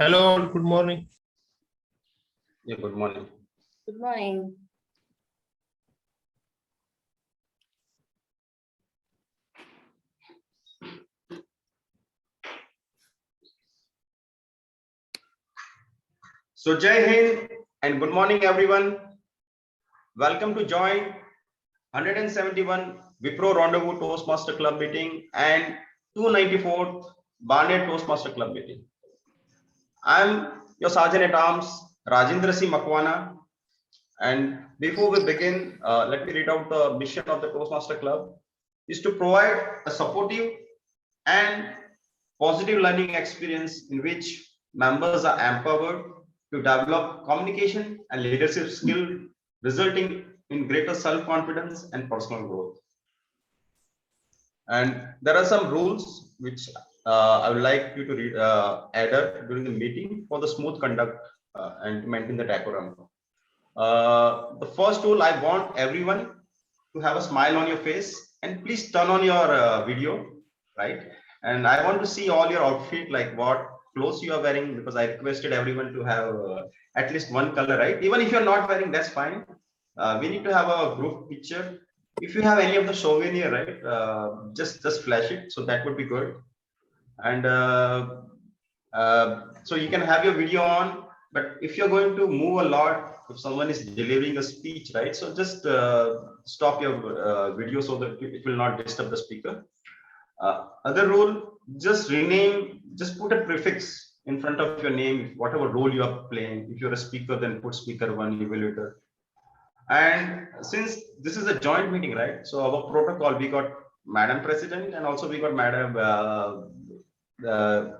Hello, good morning. Yeah, good morning. Good morning. So Jai Hind and good morning everyone. Welcome to join 171 Wipro Rendezvous Toastmaster Club meeting and 294th Barnet Toastmaster Club meeting. I'm your Sergeant at Arms Rajendra C. Makwana, and before we begin, let me read out the mission of the Toastmaster Club is to provide a supportive and positive learning experience in which members are empowered to develop communication and leadership skill, resulting in greater self-confidence and personal growth. And there are some rules which I would like you to read, add during the meeting for the smooth conduct and to maintain the decorum. The first rule, I want everyone to have a smile on your face, and please turn on your video, right? And I want to see all your outfit, like what clothes you are wearing, because I requested everyone to have at least one color, right? Even if you're not wearing, that's fine. We need to have a group picture. If you have any of the souvenir, right, just flash it, so that would be good. And so you can have your video on, but if you're going to move a lot, if someone is delivering a speech, right, so just stop your video so that it will not disturb the speaker. Other rule, just rename, just put a prefix in front of your name, whatever role you are playing. If you're a speaker, then put speaker 1, evaluator. And since this is a joint meeting, right, so our protocol, we got Madam President and also we got Madam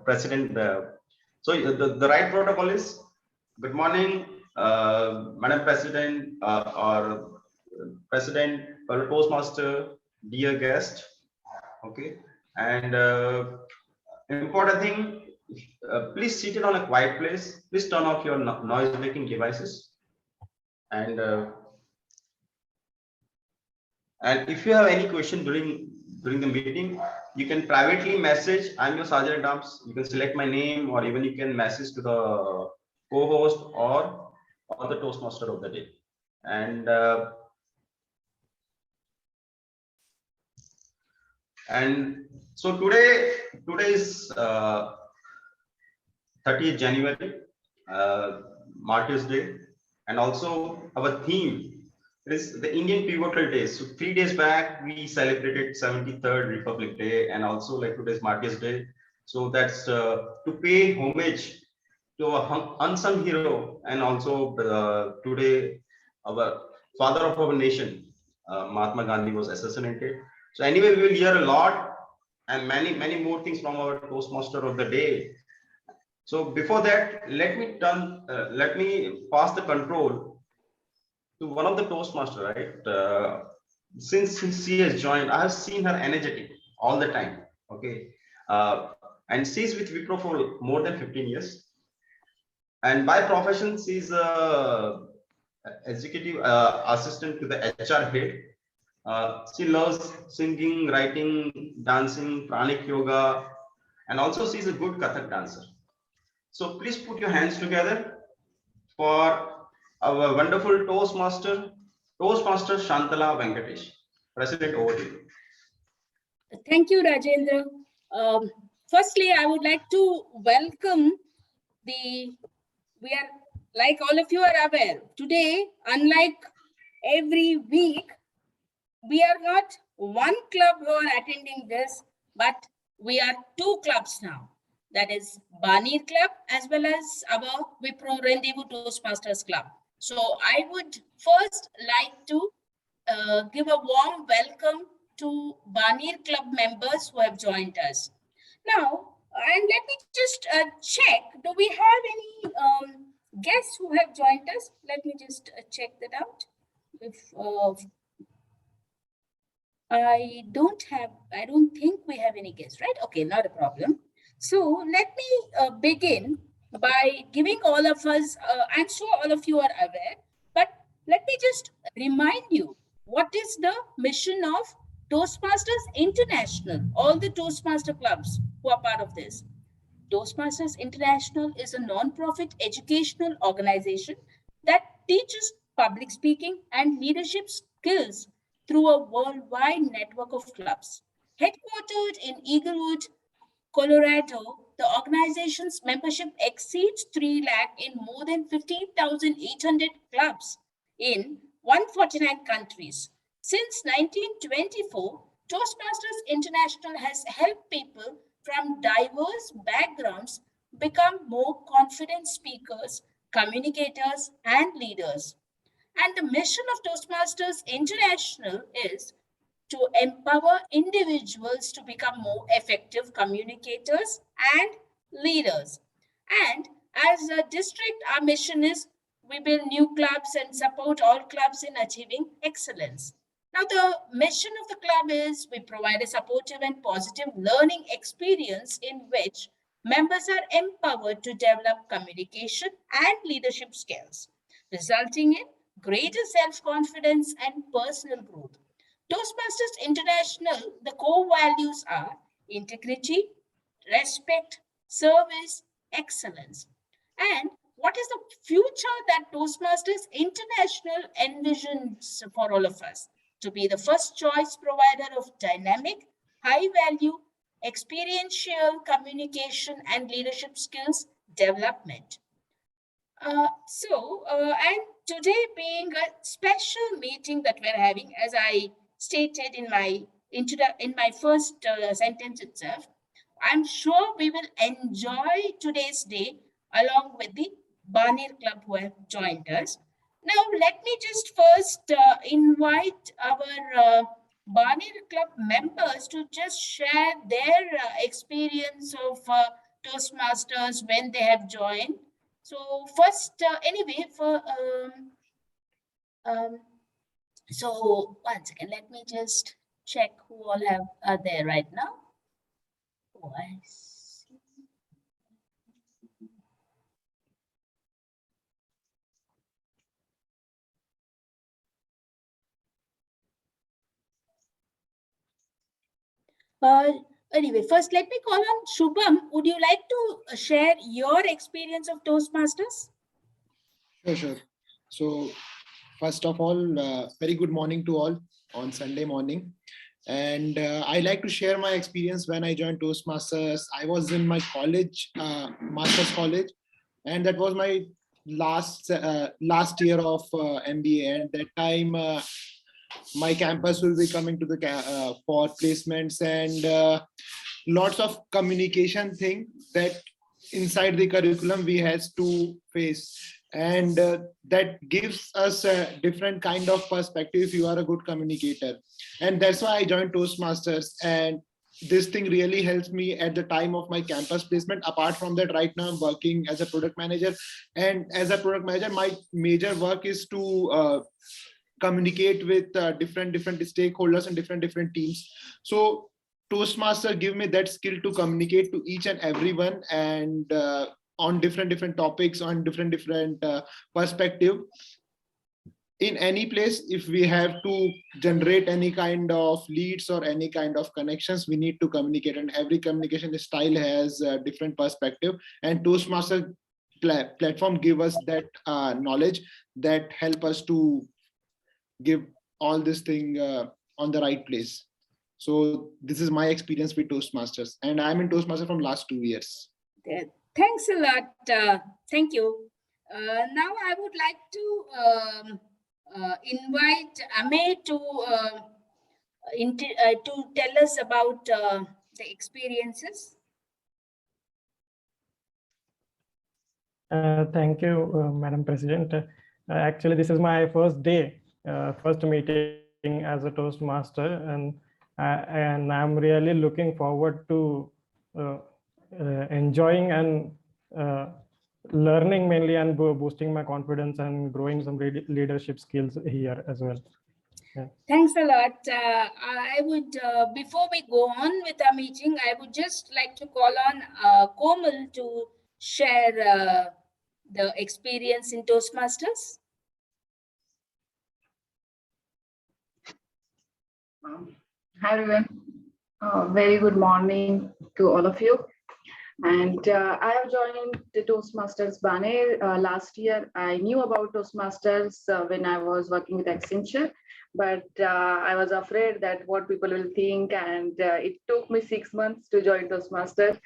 President. So the right protocol is good morning, Madam President or President or Toastmaster, dear guest. Okay, and important thing, please sit it on a quiet place. Please turn off your noise making devices. And if you have any question during the meeting, you can privately message. I'm your Sergeant at Arms. You can select my name, or even you can message to the co-host or the Toastmaster of the day. And so today is 30th January, Martyr's Day, and also our theme is the Indian Pivotal Day. So 3 days back we celebrated 73rd Republic Day, and also like today's Martyr's Day. So that's to pay homage to our unsung hero, and also today our father of our nation, Mahatma Gandhi, was assassinated. So anyway, we will hear a lot and many more things from our Toastmaster of the day. So before that, let me pass the control to one of the Toastmaster, right? Since she has joined, I have seen her energetic all the time. Okay, and she's with Wipro for more than 15 years, and by profession she's a executive assistant to the HR head. She loves singing, writing, dancing, pranic yoga, and also she's a good Kathak dancer. So please put your hands together for our wonderful Toastmaster Shantala Venkatesh. President, over to you. Thank you, Rajendra. Firstly, I would like to welcome we are, like all of you are aware, today, unlike every week, we are not one club who are attending this, but we are 2 clubs now. That is Barnet Club as well as our Wipro Rendezvous Toastmasters Club. So I would first like to give a warm welcome to Barnet Club members who have joined us. Now, and let me just check, do we have any guests who have joined us? Let me just check that out. If I don't think we have any guests, right? Okay, not a problem. So let me begin by giving all of us, I'm sure all of you are aware, but let me just remind you, what is the mission of Toastmasters International, all the Toastmaster clubs who are part of this? Toastmasters International is a non-profit educational organization that teaches public speaking and leadership skills through a worldwide network of clubs. Headquartered in Eaglewood, Colorado, the organization's membership exceeds 3 lakh in more than 15,800 clubs in 149 countries. Since 1924, Toastmasters International has helped people from diverse backgrounds become more confident speakers, communicators, and leaders. And the mission of Toastmasters International is to empower individuals to become more effective communicators and leaders. And as a district, our mission is we build new clubs and support all clubs in achieving excellence. Now, the mission of the club is we provide a supportive and positive learning experience in which members are empowered to develop communication and leadership skills, resulting in greater self confidence and personal growth. Toastmasters International, the core values are integrity, respect, service, excellence. And what is the future that Toastmasters International envisions for all of us? To be the first choice provider of dynamic, high value, experiential communication and leadership skills development. And today being a special meeting that we're having, as I stated in my first sentence itself, I'm sure we will enjoy today's day along with the Barnir Club who have joined us. Now, let me just first invite our Barnir Club members to just share their experience of Toastmasters when they have joined. So first, anyway, um, so one second, let me just check who all are there right now. Oh, I see. Anyway, first let me call on Shubham. Would you like to share your experience of Toastmasters? Sure. So, first of all, very good morning to all on Sunday morning. And I like to share my experience when I joined Toastmasters. I was in my college, master's college, and that was my last year of MBA. And that time, my campus will be coming to the for placements and lots of communication thing that inside the curriculum we has to face, and that gives us a different kind of perspective if you are a good communicator. And that's why I joined Toastmasters, and this thing really helps me at the time of my campus placement. Apart from that, right now I'm working as a product manager, and as a product manager my major work is to communicate with different stakeholders and different teams. So Toastmaster give me that skill to communicate to each and everyone, and on different topics, on different perspective. In any place, if we have to generate any kind of leads or any kind of connections, we need to communicate, and every communication style has a different perspective, and Toastmaster platform give us that knowledge that help us to give all this thing on the right place. So this is my experience with Toastmasters, and I'm in Toastmasters from last 2 years. Thanks a lot. Thank you. Now I would like to invite Ame to tell us about the experiences. Thank you, Madam President. Actually, this is my first day, first meeting as a Toastmaster, and I'm really looking forward to enjoying and learning mainly, and boosting my confidence and growing some leadership skills here as well. Yeah. Thanks a lot. I would, before we go on with our meeting, I would just like to call on Komal to share the experience in Toastmasters. Hi everyone. Very good morning to all of you. And I have joined the Toastmasters Banner last year. I knew about Toastmasters when I was working with Accenture, but I was afraid that what people will think, and it took me 6 months to join Toastmasters.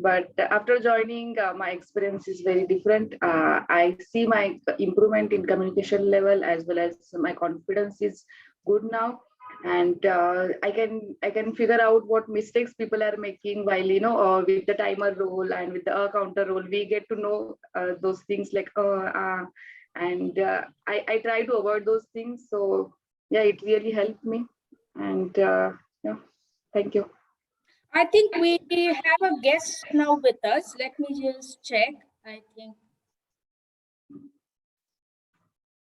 But after joining, my experience is very different. I see my improvement in communication level as well as my confidence is good now, and I can figure out what mistakes people are making while with the timer role and with the counter role we get to know those things like and I try to avoid those things. So yeah, it really helped me, and yeah, thank you. I think we have a guest now with us. Let me just check. I think.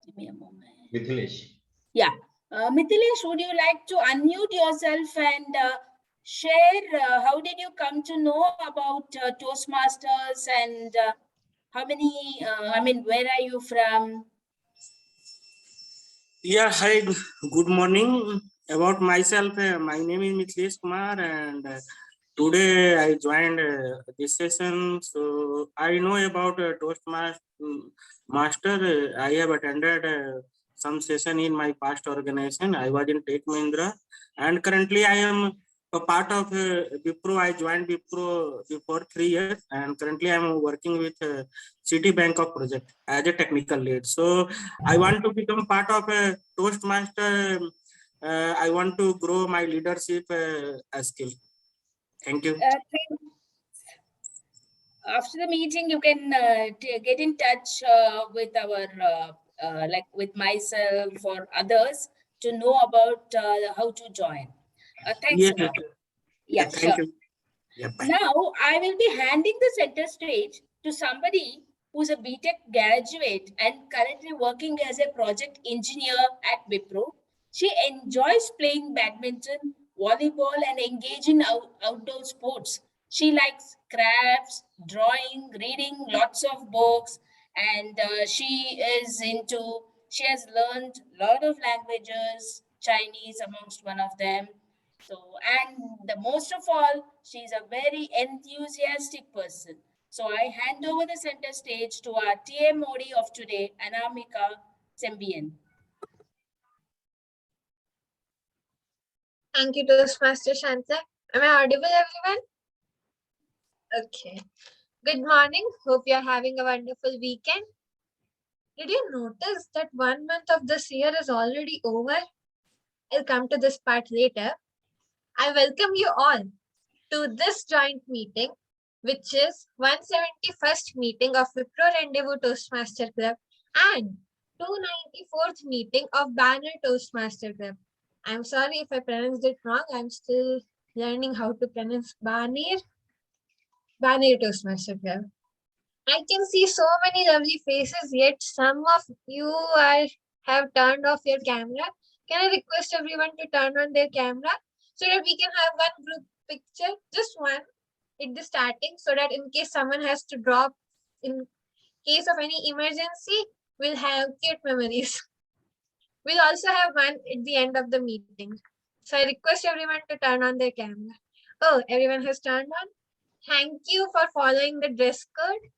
Give me a moment. Mithilesh. Yeah. Mithilesh, would you like to unmute yourself and share how did you come to know about Toastmasters and how many, where are you from? Yeah, hi, good morning. About myself, my name is Mithilesh Kumar, and today I joined this session. So I know about Toastmaster. I have attended some session in my past organization. I was in Tech Mahindra, and currently I am a part of Wipro. I joined Wipro before 3 years, and currently I am working with Citibank of project as a technical lead. So I want to become part of a Toastmaster. I want to grow my leadership skill. Thank you. After the meeting, you can get in touch with our, like with myself or others to know about how to join. Thanks Yes, a lot. yeah, Yeah, thank sure. you. Yeah, bye. Now, I will be handing the center stage to somebody who's a BTech graduate and currently working as a project engineer at Wipro. She enjoys playing badminton, volleyball, and engaging in outdoor sports. She likes crafts, drawing, reading lots of books, and she has learned a lot of languages, Chinese amongst one of them. So, and the most of all, she's a very enthusiastic person. So I hand over the center stage to our TA Modi of today, Anamika Sembian. Thank you, Toastmaster Shanta. Am I audible, everyone? Okay. Good morning. Hope you're having a wonderful weekend. Did you notice that 1 month of this year is already over? I'll come to this part later. I welcome you all to this joint meeting, which is 171st meeting of Wipro Rendezvous Toastmaster Club and 294th meeting of Banner Toastmaster Club. I'm sorry if I pronounced it wrong. I'm still learning how to pronounce Banner Toastmaster Club. I can see so many lovely faces, yet some of you have turned off your camera. Can I request everyone to turn on their camera so that we can have one group picture, just one, at the starting, so that in case someone has to drop, in case of any emergency, we'll have cute memories. We'll also have one at the end of the meeting. So I request everyone to turn on their camera. Oh, everyone has turned on? Thank you for following the dress code.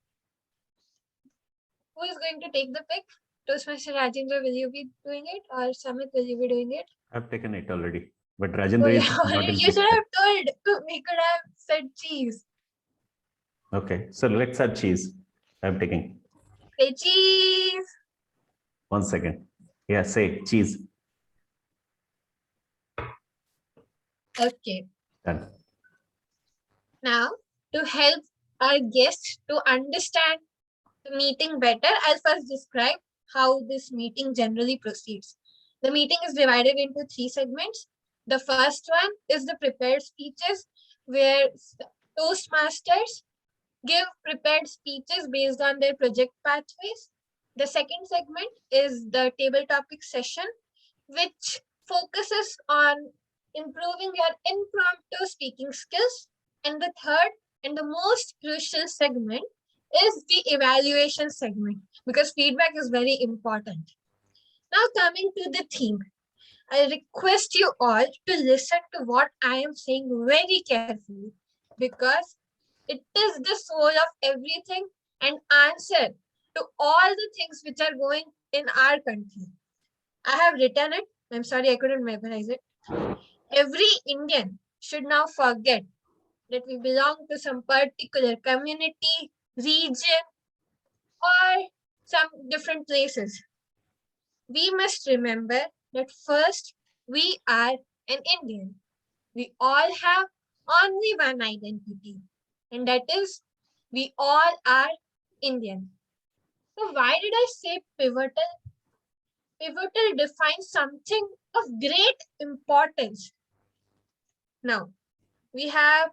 Who is going to take the pic? Toastmaster Rajendra, will you be doing it? Or Samit, will you be doing it? I've taken it already. But Rajendra is not in you should have told. We could have said cheese. Okay, so let's have cheese. I'm taking. Say cheese. 1 second. Yeah, say cheese. Okay. Done. Now, to help our guests to understand the meeting better, I'll first describe how this meeting generally proceeds. The meeting is divided into 3 segments. The first one is the prepared speeches, where Toastmasters give prepared speeches based on their project pathways. The second segment is the table topic session, which focuses on improving your impromptu speaking skills. And the third and the most crucial segment is the evaluation segment, because feedback is very important. Now coming to the theme, I request you all to listen to what I am saying very carefully, because It is the soul of everything and answer to all the things which are going in our country. I have written it. I'm sorry, I couldn't memorize it. Every Indian should now forget that we belong to some particular community, region, or some different places. We must remember that first, we are an Indian. We all have only one identity, and that is we all are Indian. So why did I say pivotal? Pivotal defines something of great importance. Now, we have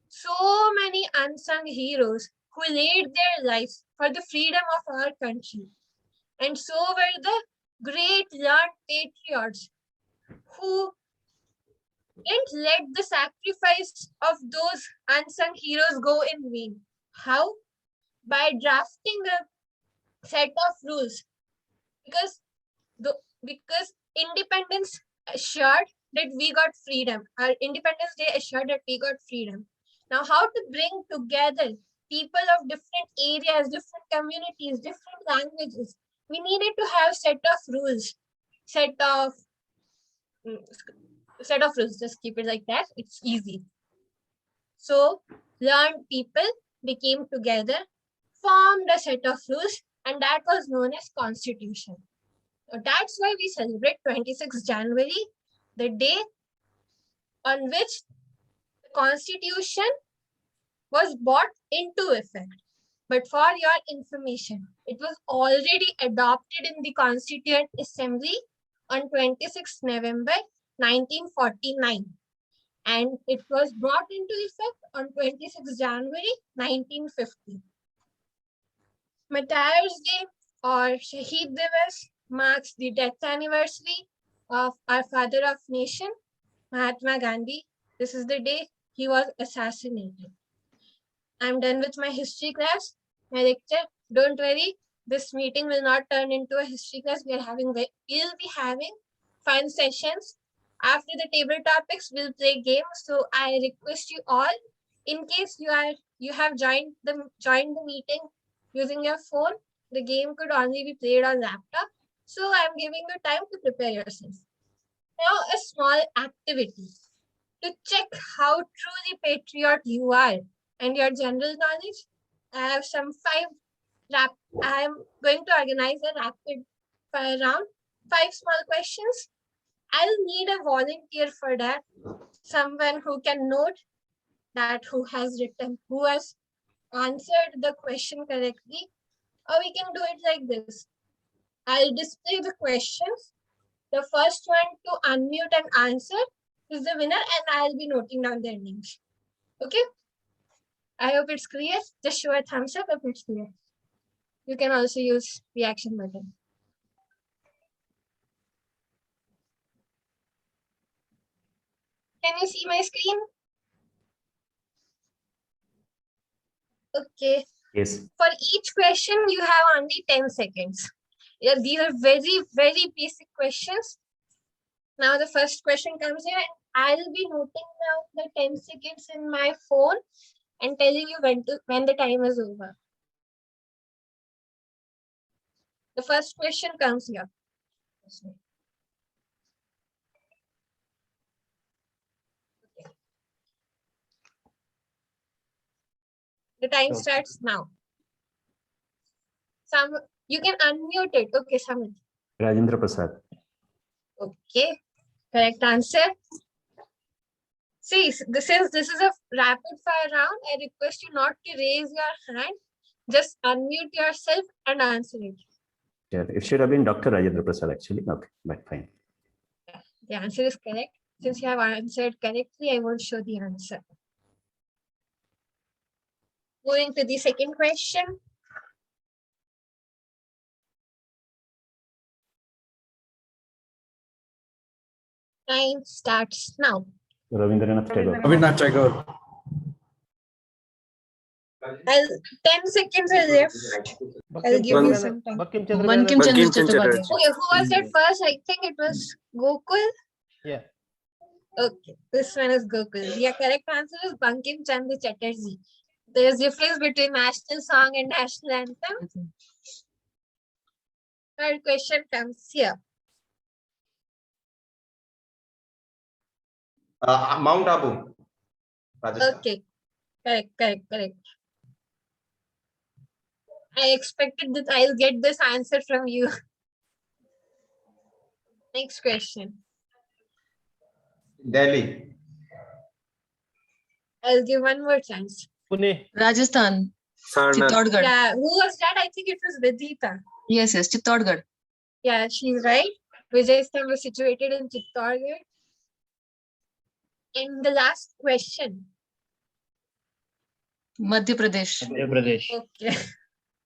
so many unsung heroes who laid their lives for the freedom of our country. And so were the great learned patriots who didn't let the sacrifice of those unsung heroes go in vain. How? By drafting a set of rules. Because independence assured that we got freedom. Our Independence Day assured that we got freedom. Now, how to bring together people of different areas, different communities, different languages? We needed to have set of rules, set of rules. Just keep it like that. It's easy. So, learned people became together, formed a set of rules, and that was known as Constitution. That's why we celebrate 26th January, the day on which the Constitution was brought into effect. But for your information, it was already adopted in the Constituent Assembly on 26 November 1949. And it was brought into effect on 26 January 1950. Martyr's Day or Shaheed Divas marks the death anniversary of our father of nation, Mahatma Gandhi. This is the day he was assassinated. I'm done with my history class. My lecture, don't worry, this meeting will not turn into a history class. We'll be having fun sessions. After the table topics, we'll play games. So I request you all, in case you have joined the meeting using your phone, the game could only be played on laptop. So I'm giving you time to prepare yourself. Now, a small activity to check how truly patriot you are and your general knowledge. I have I'm going to organize a rapid fire round. 5 small questions. I'll need a volunteer for that. Someone who can note that who has answered the question correctly. Or we can do it like this. I'll display the questions. The first one to unmute and answer is the winner, and I'll be noting down their names. Okay? I hope it's clear. Just show a thumbs up if it's clear. You can also use the action button. Can you see my screen? Okay. Yes. For each question, you have only 10 seconds. Yeah, these are very, very basic questions. Now the first question comes here, and I'll be noting down the 10 seconds in my phone and telling you when the time is over. The first question comes here. Okay. The time starts now. You can unmute it. Okay, Samit. Rajendra Prasad. Okay, correct answer. See, since this is a rapid fire round, I request you not to raise your hand. Just unmute yourself and answer it. Yeah, it should have been Dr. Rajendra Prasad actually. Okay, but fine. Yeah, the answer is correct. Since you have answered correctly, I won't show the answer. Moving to the second question. Time starts now. Rabindranath Tagore. Rabindranath Tagore. 10 seconds are left. I'll give you some time. Bankim Chandra Chatterjee. Okay, who was it first? I think it was Gokul. Yeah. Okay, this one is Gokul. The correct answer is Bankim Chandra Chatterjee. There's difference between national song and national anthem. Third question comes here. Mount Abu, Rajasthan. Okay, correct. I expected that I'll get this answer from you. Next question. Delhi. I'll give one more chance. Pune. Rajasthan. Sarnath. Chittorgarh. Yeah, who was that? I think it was Vidhita. Yes, Chittorgarh. Yeah, she's right. Vijayastham was situated in Chittorgarh. And the last question. Madhya Pradesh. Madhya Pradesh. Okay.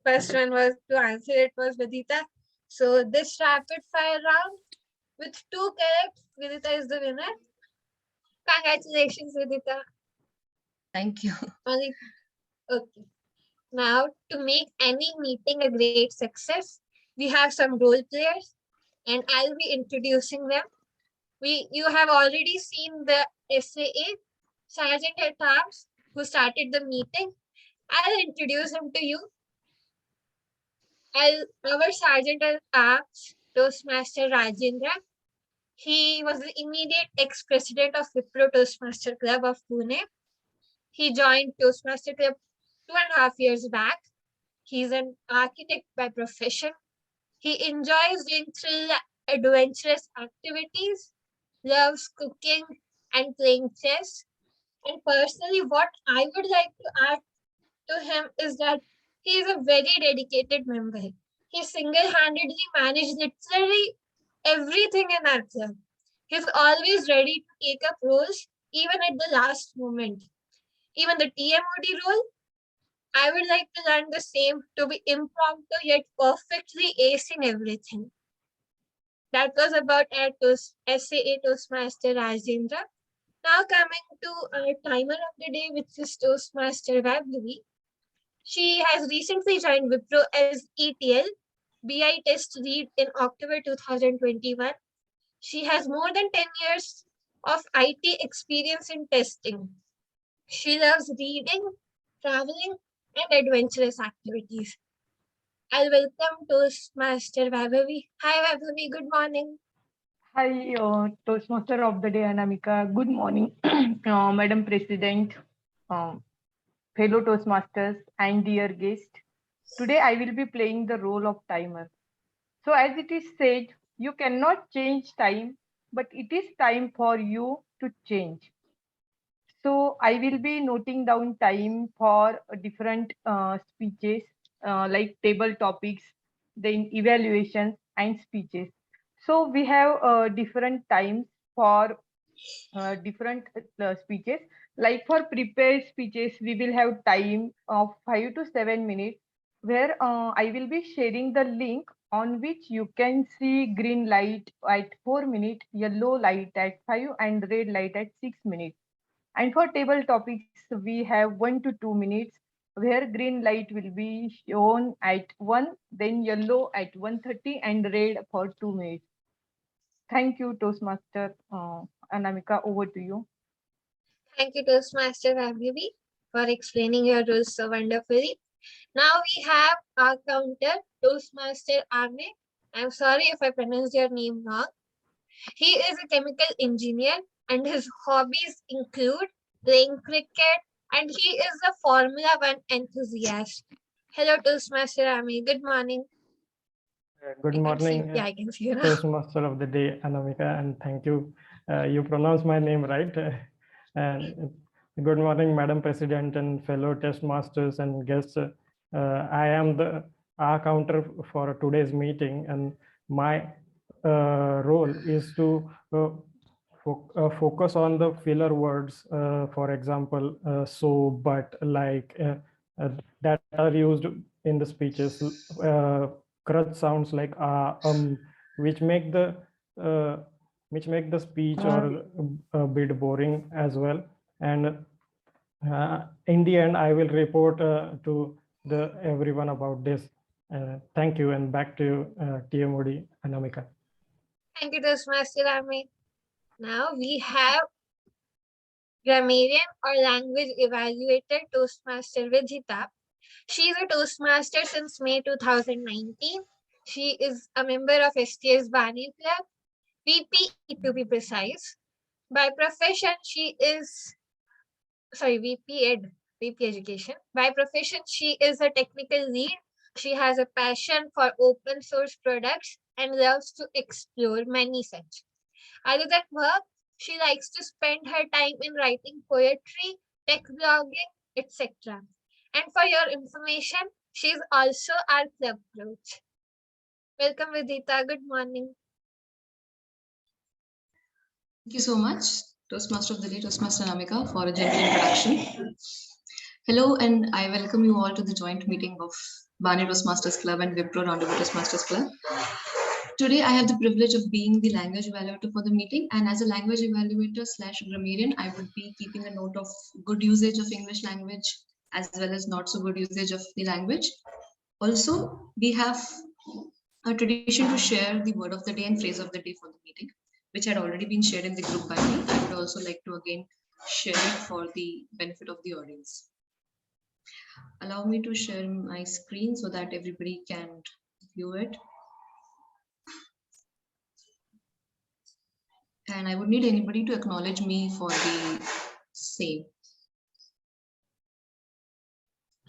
First one was to answer it was Vidita. So this rapid fire round with 2 correct, Vidita is the winner. Congratulations, Vidita. Thank you. Okay. Now to make any meeting a great success, we have some role players and I'll be introducing them. You have already seen the SAA, Sergeant at Arms, who started the meeting. I'll introduce him to you. Our Sergeant at Arms, Toastmaster Rajendra. He was the immediate ex-president of Wipro Toastmaster Club of Pune. He joined Toastmaster Club 2.5 years back. He's an architect by profession. He enjoys doing adventurous activities, loves cooking and playing chess. And personally, what I would like to add to him is that he is a very dedicated member. He single-handedly managed literally everything in our club. He's always ready to take up roles, even at the last moment. Even the TMOD role, I would like to learn the same, to be impromptu yet perfectly acing everything. That was about our SAA Toastmaster Rajendra. Now coming to our timer of the day, which is Toastmaster Vaibhavi. She has recently joined Wipro as ETL, BI test lead in October 2021. She has more than 10 years of IT experience in testing. She loves reading, traveling, and adventurous activities. I'll welcome Toastmaster Vaibhavi. Hi Vaibhavi, good morning. Hi, Toastmaster of the day, Anamika. Good morning, Madam President, fellow Toastmasters, and dear guest. Today, I will be playing the role of timer. So, as it is said, you cannot change time, but it is time for you to change. So, I will be noting down time for different speeches, like table topics, then evaluations and speeches. So we have different times for different speeches. Like for prepared speeches, we will have time of 5 to 7 minutes, where I will be sharing the link on which you can see green light at 4 minutes, yellow light at 5, and red light at 6 minutes. And for table topics, we have 1 to 2 minutes, where green light will be shown at 1, then yellow at 1:30, and red for 2 minutes. Thank you, Toastmaster Anamika. Over to you. Thank you, Toastmaster Vaibhavi, for explaining your rules so wonderfully. Now we have our counter, Toastmaster Ame. I'm sorry if I pronounced your name wrong. He is a chemical engineer and his hobbies include playing cricket, and he is a Formula One enthusiast. Hello, Toastmaster Ame. Good morning. Good morning, Yeah, I can see you now. Toastmaster of the day, Anamika, and thank you. You pronounced my name right. And good morning, Madam President and fellow Toastmasters and guests. I am our counter for today's meeting, and my role is to focus on the filler words, for example, so, but, like, that are used in the speeches. Crutch sounds like which make the speech or a bit boring as well. And in the end, I will report to everyone about this. Thank you, and back to TMOD, Anamika. Thank you, Toastmaster Ame. Now we have grammarian or language evaluator Toastmaster Vidhita. She is a Toastmaster since May 2019. She is a member of STS Banner Club, VP to be precise. By profession, she is VP Education. By profession, she is a technical lead. She has a passion for open source products and loves to explore many such. Other than work, she likes to spend her time in writing poetry, tech blogging, etc. And for your information, she is also our club coach. Welcome, Vidita. Good morning. Thank you so much, Toastmaster of the Day, Toastmaster Namika, for a gentle introduction. Hello, and I welcome you all to the joint meeting of Bani Toastmasters Club and Wipro Roundabout Toastmasters Club. Today, I have the privilege of being the language evaluator for the meeting, and as a language evaluator / grammarian, I would be keeping a note of good usage of English language as well as not so good usage of the language. Also, we have a tradition to share the word of the day and phrase of the day for the meeting, which had already been shared in the group by me. I would also like to again share it for the benefit of the audience. Allow me to share my screen so that everybody can view it. And I would need anybody to acknowledge me for the same.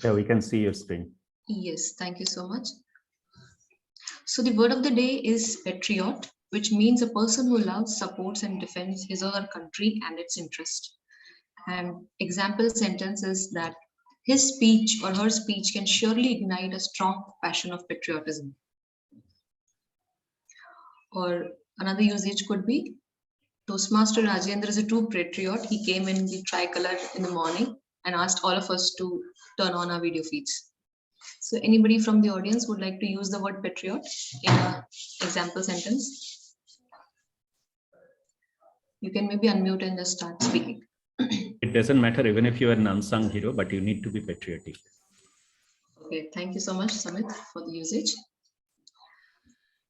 Yeah, we can see your screen. Yes, thank you so much. So the word of the day is patriot, which means a person who loves, supports, and defends his or her country and its interest. And example sentence is that his speech or her speech can surely ignite a strong passion of patriotism. Or another usage could be, Toastmaster Rajendra is a true patriot. He came in the tricolor in the morning and asked all of us to turn on our video feeds. So anybody from the audience would like to use the word patriot in an example sentence? You can maybe unmute and just start speaking. It doesn't matter even if you are an unsung hero, but you need to be patriotic. Okay, thank you so much, Samit, for the usage.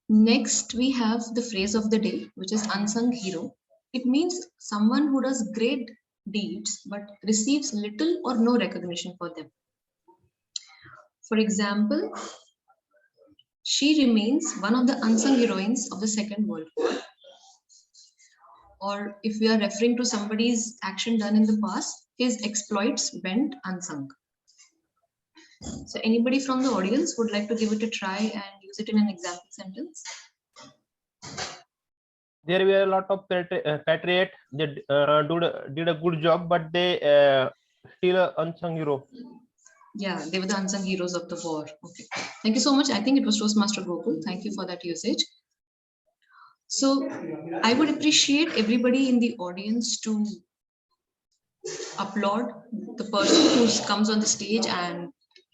Next, we have the phrase of the day, which is unsung hero. It means someone who does great deeds but receives little or no recognition for them. For example, she remains one of the unsung heroines of the Second World War. Or if we are referring to somebody's action done in the past, his exploits went unsung. So anybody from the audience would like to give it a try and use it in an example sentence? There were a lot of patriot that did a good job, but they still unsung hero. Yeah, they were the unsung heroes of the war. Okay, thank you so much. I think it was Toastmaster Gokul. Thank you for that usage. So I would appreciate everybody in the audience to applaud the person who comes on the stage and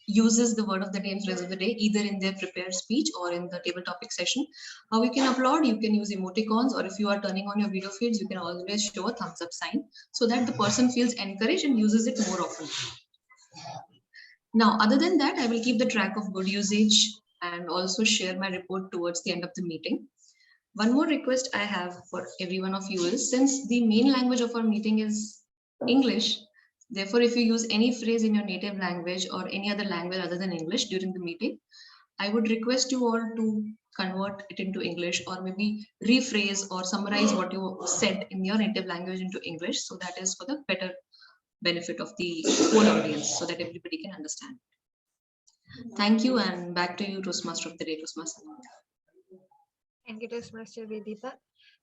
uses the word of the day and phrase of the day, either in their prepared speech or in the table topic session. How you can applaud, you can use emoticons, or if you are turning on your video feeds, you can always show a thumbs up sign so that the person feels encouraged and uses it more often. Now, other than that, I will keep the track of good usage and also share my report towards the end of the meeting. One more request I have for every one of you is, since the main language of our meeting is English, therefore, if you use any phrase in your native language or any other language other than English during the meeting, I would request you all to convert it into English or maybe rephrase or summarize what you said in your native language into English. So that is for the better benefit of the whole audience so that everybody can understand. Thank you, and back to you, Toastmaster of the Day, Toastmaster. Thank you, Toastmaster Vedita.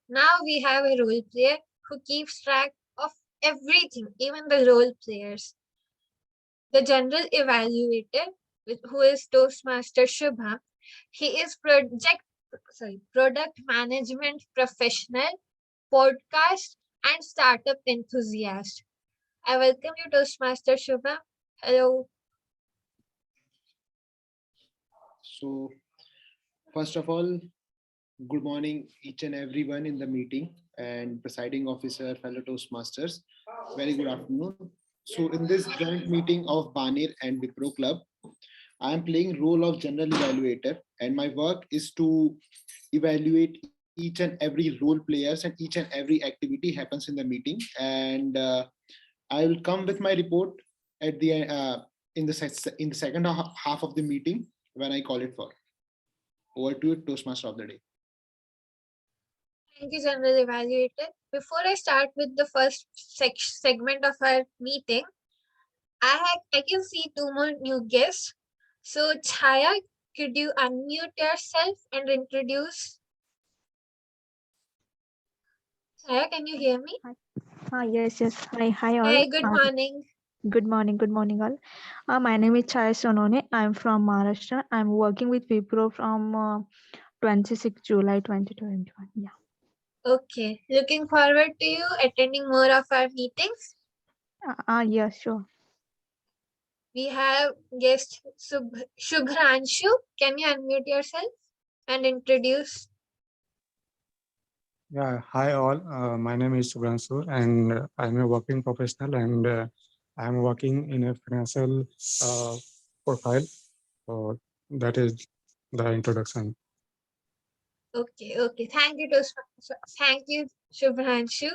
Now we have a role player who keeps track of everything, even the role players. The general evaluator, who is Toastmaster Shubham, he is product management professional, podcast, and startup enthusiast. I welcome you, Toastmaster Shubham. Hello. So, first of all, good morning, each and everyone in the meeting and presiding officer, fellow Toastmasters. Very good afternoon. So, in this joint meeting of Banner and Wipro Club, I am playing role of general evaluator, and my work is to evaluate each and every role players and each and every activity happens in the meeting. And I will come with my report at the in the second half of the meeting when I call it for. Over to you, Toastmaster of the day. Thank you, General Evaluator. Before I start with the first segment of our meeting, I can see two more new guests. So, Chaya, could you unmute yourself and introduce? Chaya, can you hear me? Yes. Hi all. Hey, good morning. Good morning all. My name is Chaya Sonone. I'm from Maharashtra. I'm working with Wipro from 26 July 2021. Yeah. Okay, looking forward to you attending more of our meetings. Yeah, sure. We have guest Shubhranshu. Can you unmute yourself and introduce? Yeah, hi all. My name is Shubhranshu and I'm a working professional and I'm working in a financial profile. So that is the introduction. Okay. Thank you, Shubhranshu.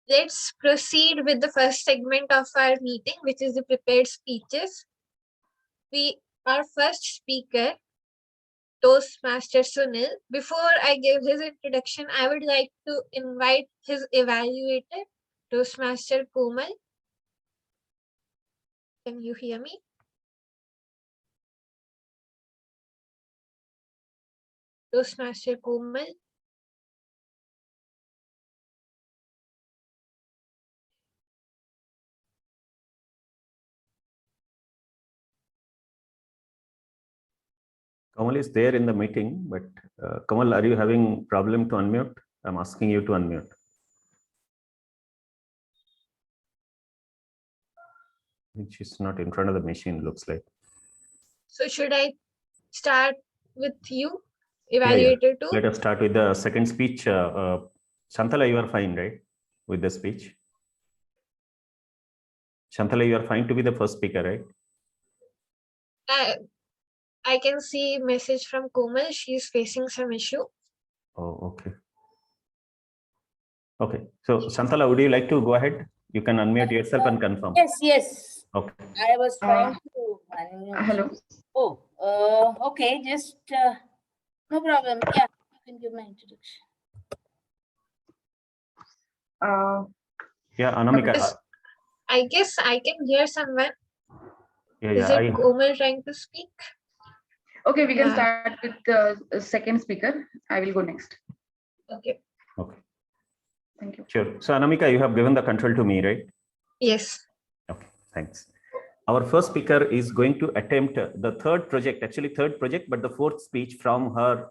Let's proceed with the first segment of our meeting, which is the prepared speeches. Our first speaker, Toastmaster Sunil. Before I give his introduction, I would like to invite his evaluator, Toastmaster Komal. Can you hear me? Toastmaster Komal. Kamal is there in the meeting, but Kamal, are you having problem to unmute? I'm asking you to unmute. I think she's not in front of the machine, looks like. So should I start with you, evaluator too? Let us start with the second speech. Shantala, you are fine, right? With the speech. Shantala, you are fine to be the first speaker, right? I can see message from Komal. She's facing some issue. Oh, okay. Okay. So, Shantala, would you like to go ahead? You can unmute yourself and confirm. Yes. Okay. I was trying to unmute. Hello. Oh, okay. Just no problem. Yeah, you can give my introduction. Yeah, Anamika. I guess I can hear someone. Is Yeah, it Komal trying to speak? Okay, we can start with the second speaker. I will go next. Okay. Thank you. Sure. So, Anamika, you have given the control to me, right? Yes. Okay, thanks. Our first speaker is going to attempt the third project, but the fourth speech from her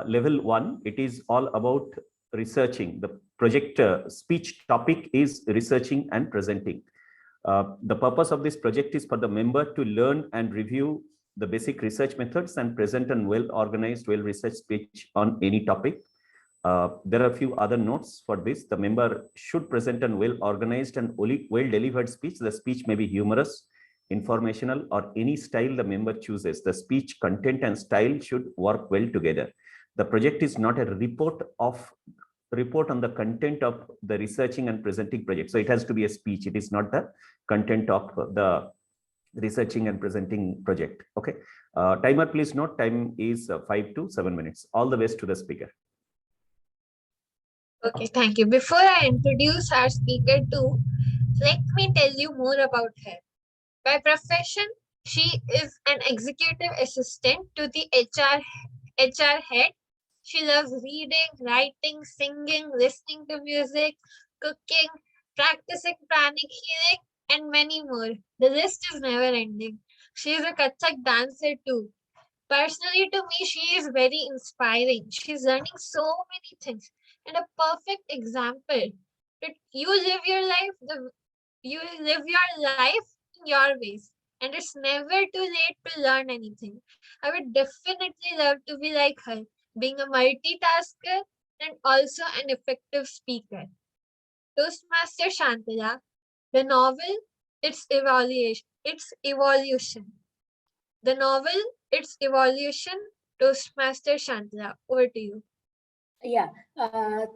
level 1. It is all about researching. The project speech topic is researching and presenting. The purpose of this project is for the member to learn and review the basic research methods and present a well-organized, well-researched speech on any topic. There are a few other notes for this. The member should present a well-organized and well-delivered speech. The speech may be humorous, informational, or any style the member chooses. The speech content and style should work well together. The project is not a report on the content of the researching and presenting project. So it has to be a speech. It is not the content of the researching and presenting project. Okay. Timer, please note, time is 5 to 7 minutes. All the best to the speaker. Okay, thank you. Before I introduce our speaker too, let me tell you more about her. By profession, she is an executive assistant to the HR head. She loves reading, writing, singing, listening to music, cooking, practicing pranic healing, and many more. The list is never ending. She is a Kathak dancer too. Personally, to me, she is very inspiring. She's learning so many things and a perfect example that you live your life in your ways, and it's never too late to learn anything. I would definitely love to be like her, being a multitasker and also an effective speaker. Toastmaster Shantala, the novel, its evolution. The novel, its evolution, Toastmaster Shantala. Over to you. Yeah,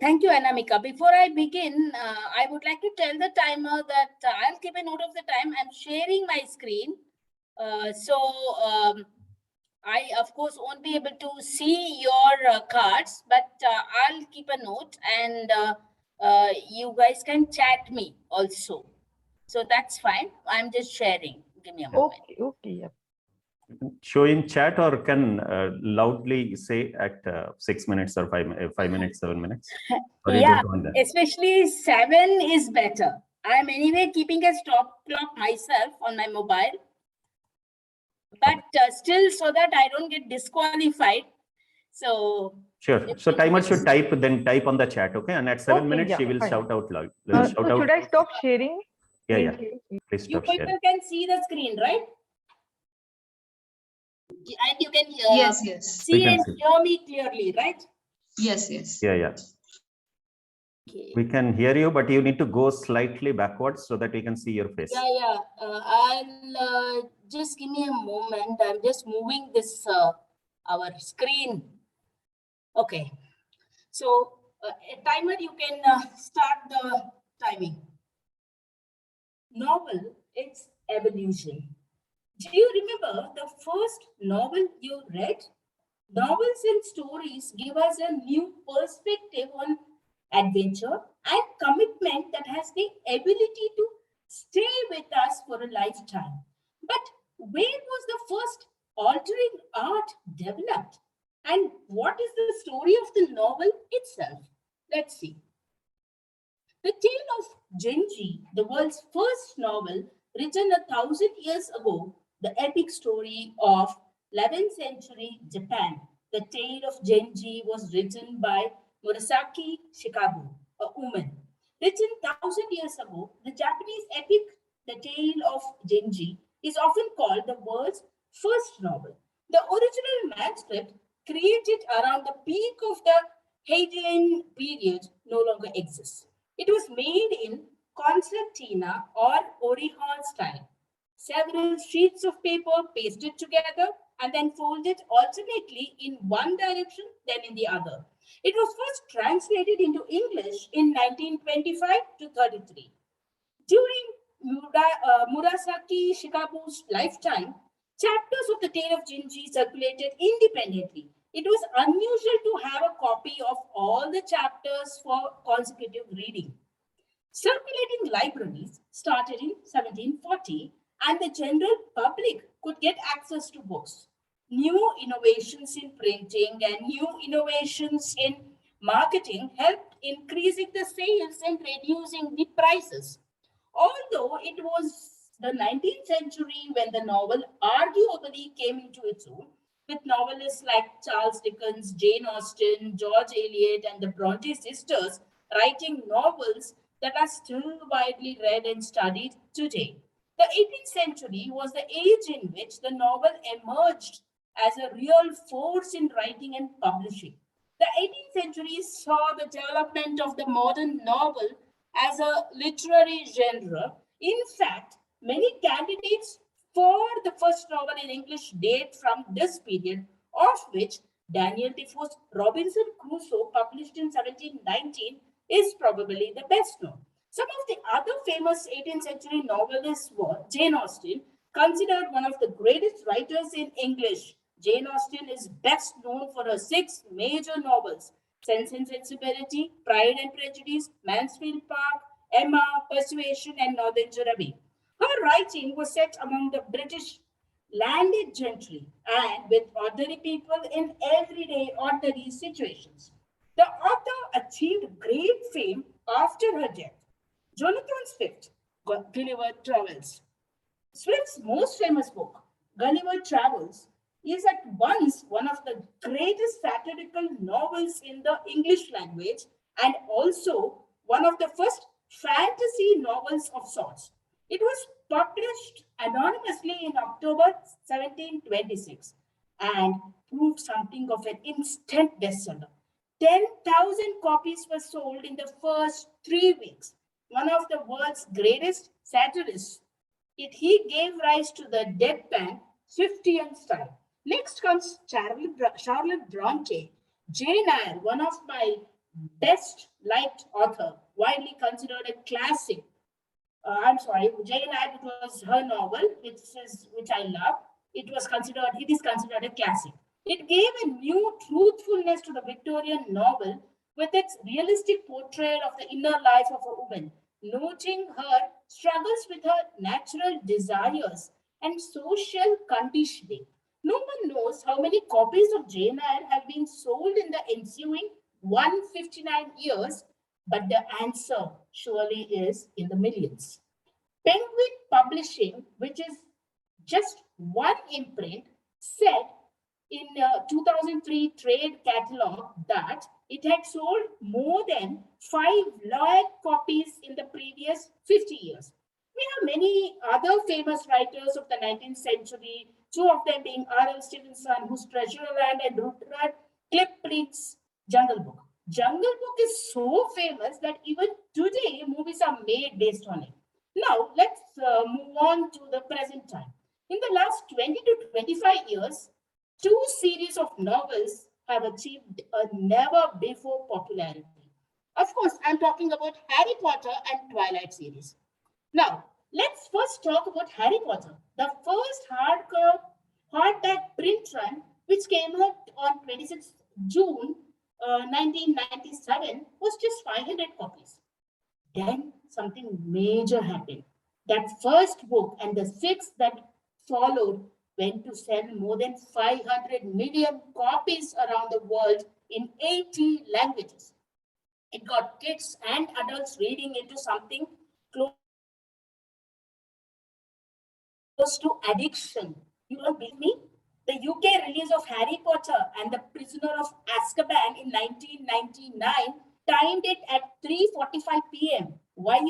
thank you, Anamika. Before I begin, I would like to tell the timer that I'll keep a note of the time. I'm sharing my screen. I, of course, won't be able to see your cards, but I'll keep a note and you guys can chat me also. So that's fine. I'm just sharing. Give me a moment. Okay, yeah. Show in chat or can loudly say at 6 minutes or 5 minutes, 7 minutes? Or you Yeah, don't want that? especially 7 is better. I'm anyway keeping a stop clock myself on my mobile. But still, so that I don't get disqualified. So sure. So timer should type on the chat, okay? And at 7 minutes, yeah, she will fine. shout out loud. So should I stop sharing? Yeah. Please you stop people sharing. can see the screen, right? And you can Yes. see can and see. hear me clearly, right? Yes. Yeah. Okay. We can hear you, but you need to go slightly backwards so that we can see your face. Yeah. I'll just give me a moment. I'm just moving this our screen. Okay. So a timer, you can start the timing. Novel, it's evolution. Do you remember the first novel you read? Novels and stories give us a new perspective on adventure and commitment that has the ability to stay with us for a lifetime. But where was the first altering art developed? And what is the story of the novel itself? Let's see. The Tale of Genji, the world's first novel written 1,000 years ago, the epic story of 11th century Japan. The Tale of Genji was written by Murasaki Shikabu, a woman. Written 1,000 years ago, the Japanese epic The Tale of Genji is often called the world's first novel. The original manuscript, created around the peak of the Heian period, no longer exists. It was made in concertina or orihon style. Several sheets of paper pasted together and then folded alternately in one direction, then in the other. It was first translated into English in 1925 to 33. During Murasaki Shikabu's lifetime, chapters of the Tale of Genji circulated independently. It was unusual to have a copy of all the chapters for consecutive reading. Circulating libraries started in 1740, and the general public could get access to books. New innovations in printing and new innovations in marketing helped increasing the sales and reducing the prices. Although it was the 19th century when the novel arguably came into its own, with novelists like Charles Dickens, Jane Austen, George Eliot, and the Bronte sisters writing novels that are still widely read and studied today. The 18th century was the age in which the novel emerged as a real force in writing and publishing. The 18th century saw the development of the modern novel as a literary genre. In fact, many candidates for the first novel in English date from this period, of which Daniel Defoe's Robinson Crusoe, published in 1719, is probably the best known. Some of the other famous 18th century novelists were Jane Austen, considered one of the greatest writers in English. Jane Austen is best known for her 6 major novels: Sense and Sensibility, Pride and Prejudice, Mansfield Park, Emma, Persuasion, and Northern Juraby. Her writing was set among the British landed gentry and with ordinary people in everyday ordinary situations. The author achieved great fame after her death. Jonathan Swift, Gulliver Travels. Swift's most famous book, Gulliver Travels, is at once one of the greatest satirical novels in the English language and also one of the first fantasy novels of sorts. It was published anonymously in October 1726 and proved something of an instant bestseller. 10,000 copies were sold in the first 3 weeks. One of the world's greatest satirists, he gave rise to the deadpan Swiftian style. Next comes Charlotte Bronte, Jane Eyre, one of my best liked author, widely considered a classic. I'm sorry, Jane Eyre, it was her novel, which I love. It is considered a classic. It gave a new truthfulness to the Victorian novel with its realistic portrait of the inner life of a woman, noting her struggles with her natural desires and social conditioning. No one knows how many copies of Jane Eyre have been sold in the ensuing 159 years, but the answer surely is in the millions. Penguin Publishing, which is just one imprint, said in 2003 trade catalog that it had sold more than 5 lakh copies in the previous 50 years. We have many other famous writers of the 19th century, two of them being R.L. Stevenson, whose Treasure Island, and Rudyard Kipling's Jungle Book. Jungle Book is so famous that even today movies are made based on it. Now, let's move on to the present time. In the last 20 to 25 years, 2 series of novels have achieved a never-before popularity. Of course, I'm talking about Harry Potter and Twilight series. Now, let's first talk about Harry Potter. The first hardback print run, which came out on 26 June 1997, was just 500 copies. Then something major happened. That first book and the 6 that followed went to sell more than 500 million copies around the world in 80 languages. It got kids and adults reading into something close to addiction. You don't believe me? The UK release of Harry Potter and the Prisoner of Azkaban in 1999 timed it at 3:45 p.m. Why,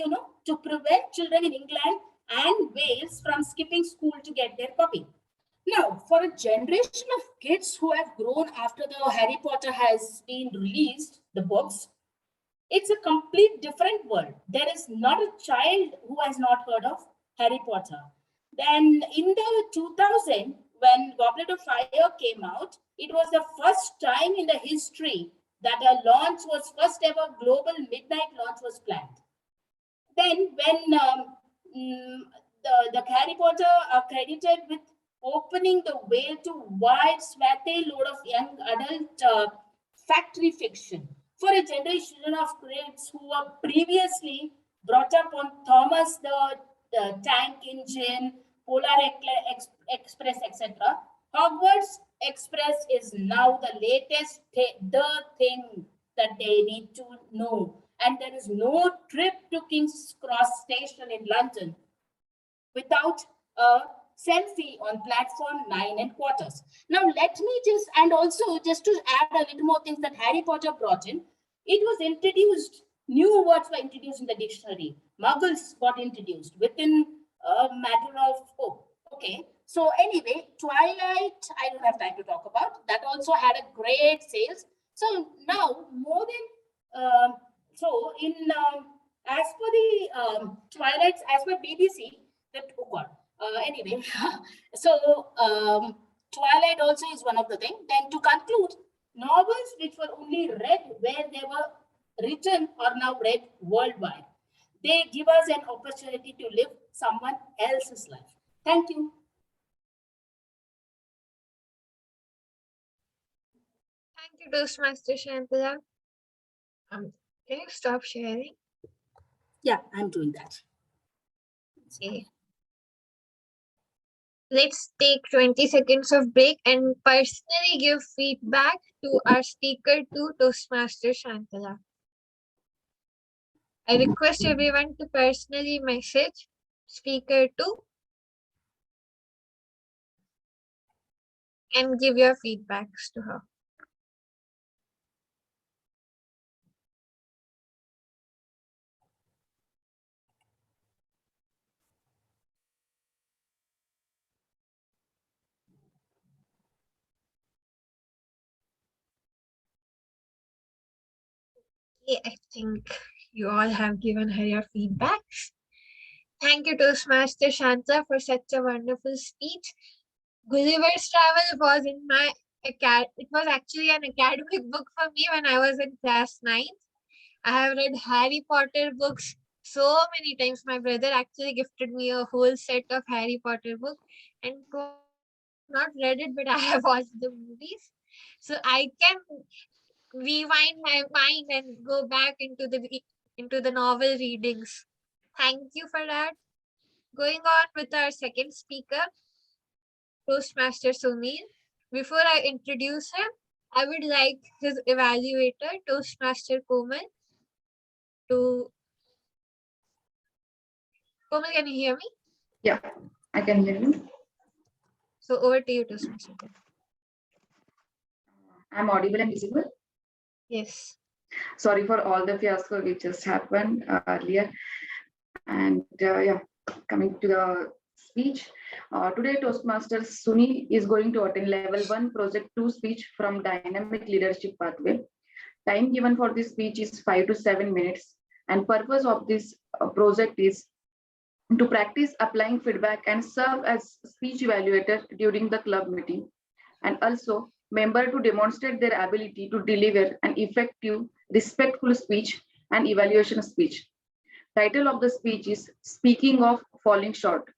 to prevent children in England and Wales from skipping school to get their copy. Now, for a generation of kids who have grown after the Harry Potter has been released, the books, it's a complete different world. There is not a child who has not heard of Harry Potter. Then in the 2000, when Goblet of Fire came out, it was the first time in the history that a launch was, first ever global midnight launch was planned. Then when the Harry Potter are credited with opening the way to wide swathe load of young adult factory fiction for a generation of kids who were previously brought up on Thomas the Tank Engine, Polar Express, etc. Hogwarts Express is now the latest the thing that they need to know. And there is no trip to King's Cross Station in London without a selfie on platform 9 and quarters. Now let me and also just to add a little more things that Harry Potter brought in, it was introduced, new words were introduced in the dictionary. Muggles got introduced within a matter of, okay. So anyway, Twilight, I don't have time to talk about. That also had a great sales. So now more than, as per the Twilight, as per BBC, that, anyway, so Twilight also is one of the things. Then to conclude, novels which were only read where they were written are now read worldwide. They give us an opportunity to live someone else's life. Thank you. Thank you, Toastmaster Shantala. Can you stop sharing? Yeah, I'm doing that. Okay. Let's take 20 seconds of break and personally give feedback to our speaker to Toastmaster Shantala. I request everyone to personally message speaker 2 and give your feedbacks to her. Okay, I think you all have given her your feedbacks. Thank you, Toastmaster Shantala, for such a wonderful speech. Gulliver's Travel was in my it was actually an academic book for me when I was in class 9th. I have read Harry Potter books so many times. My brother actually gifted me a whole set of Harry Potter books, and not read it, but I have watched the movies. So I can rewind my mind and go back into the novel readings. Thank you for that. Going on with our second speaker, Toastmaster Sunil. Before I introduce him, I would like his evaluator, Toastmaster Komal, to... Komal, can you hear me? Yeah, I can hear you. So over to you, Toastmaster. I'm audible and visible? Yes. Sorry for all the fiasco which just happened earlier. And yeah, coming to the speech. Today, Toastmaster Sunil is going to attend level 1 project 2 speech from Dynamic Leadership Pathway. Time given for this speech is 5 to 7 minutes. And purpose of this project is to practice applying feedback and serve as speech evaluator during the club meeting. And also member to demonstrate their ability to deliver an effective, respectful speech and evaluation speech. Title of the speech is Speaking of Falling Short.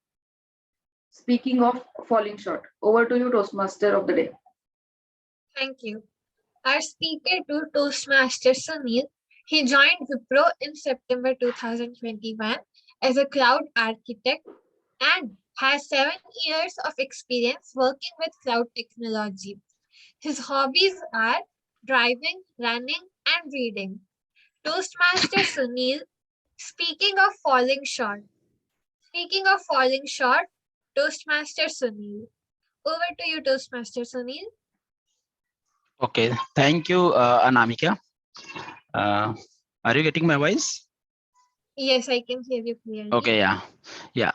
Speaking of falling short. Over to you, Toastmaster of the day. Thank you. Our speaker to Toastmaster Sunil, he joined Wipro in September 2021 as a cloud architect and has 7 years of experience working with cloud technology. His hobbies are driving, running, and reading. Toastmaster Sunil, speaking of falling short. Speaking of falling short, Toastmaster Sunil. Over to you, Toastmaster Sunil. Okay, thank you, Anamika. Are you getting my voice? Yes, I can hear you clearly. Okay, yeah.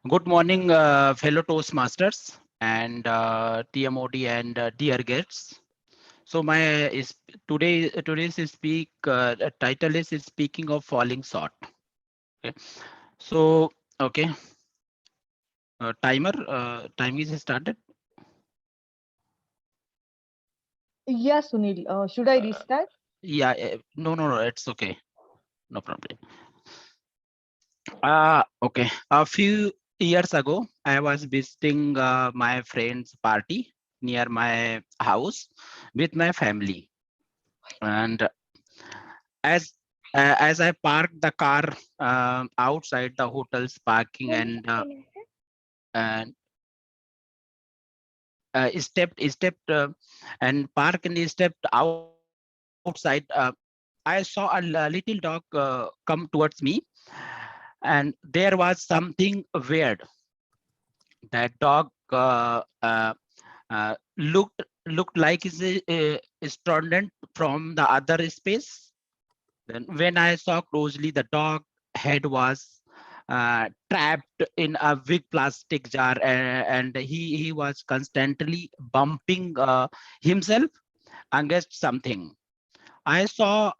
Good morning, fellow Toastmasters and TMOD and dear guests. So my today's speak title is Speaking of Falling Short. Okay, so okay, time is started. Yeah, Sunil. Should I restart? Yeah, no, it's okay, no problem. Okay. A few years ago, I was visiting my friend's party near my house with my family, and as I parked the car outside the hotel's parking and stepped and parked and stepped outside. I saw a little dog come towards me, and there was something weird. That dog looked like is student from the other space. Then when I saw closely, the dog head was trapped in a big plastic jar, and he was constantly bumping himself against something. I saw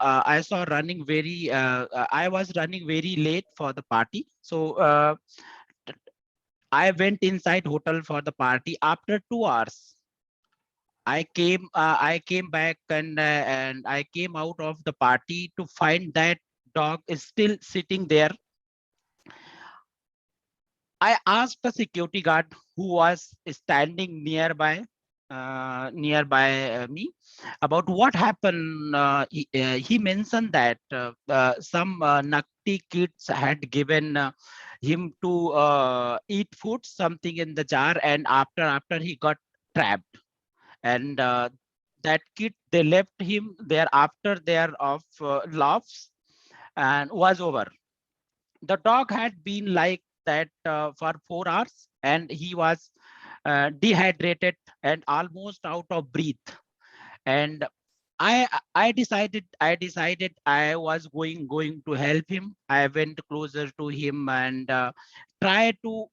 running very I was running very late for the party, so I went inside hotel for the party. After 2 hours, I came back and I came out of the party to find that dog is still sitting there. I asked the security guard who was standing nearby me about what happened. He mentioned that some naughty kids had given him to eat food, something in the jar, and after he got trapped, and that kid, they left him there after their of laughs and was over. The dog had been like that for 4 hours, and he was dehydrated and almost out of breath. And I decided I was going to help him. I went closer to him and tried to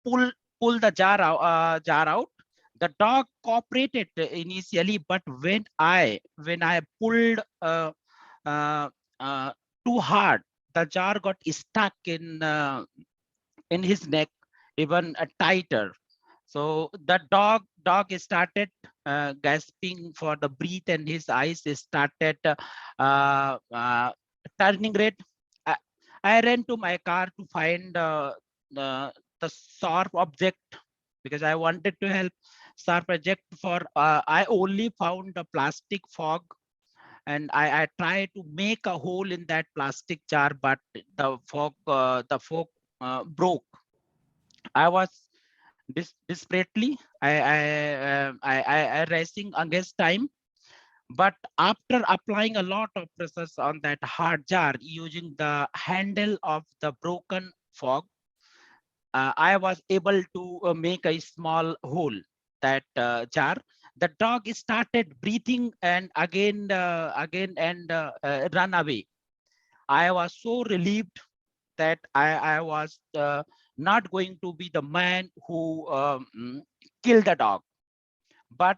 pull the jar out. The dog cooperated initially, but when I pulled uh, too hard, the jar got stuck in his neck even tighter. So the dog started gasping for the breath, and his eyes started turning red. I, I ran to my car to find the sharp object because I wanted to help. Sharp object for I only found a plastic fog, and I tried to make a hole in that plastic jar, but the fog broke. I was desperately I racing against time, but after applying a lot of pressures on that hard jar using the handle of the broken fog, I was able to make a small hole that jar. The dog started breathing and again and run away. I was so relieved that I was not going to be the man who killed the dog. But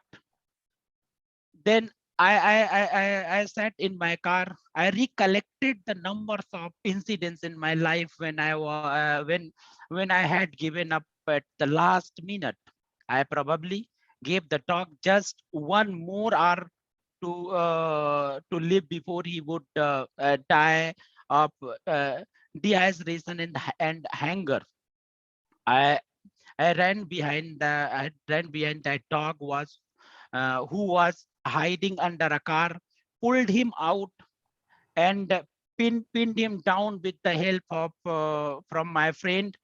then I sat in my car. I recollected the numbers of incidents in my life when when I had given up at the last minute. I probably gave the dog just one more hour to live before he would die of dehydration and hunger. I I ran behind that dog was who was hiding under a car, pulled him out and pinned him down with the help of from my friend.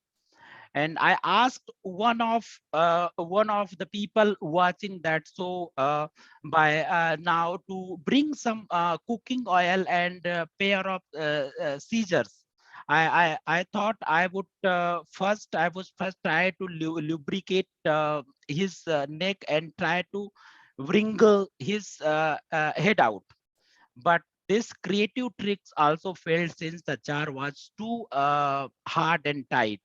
And I asked one of the people watching that show by now to bring some cooking oil and a pair of scissors. I thought I would I was first try to lubricate his neck and try to wrinkle his head out. But this creative tricks also failed since the jar was too hard and tight.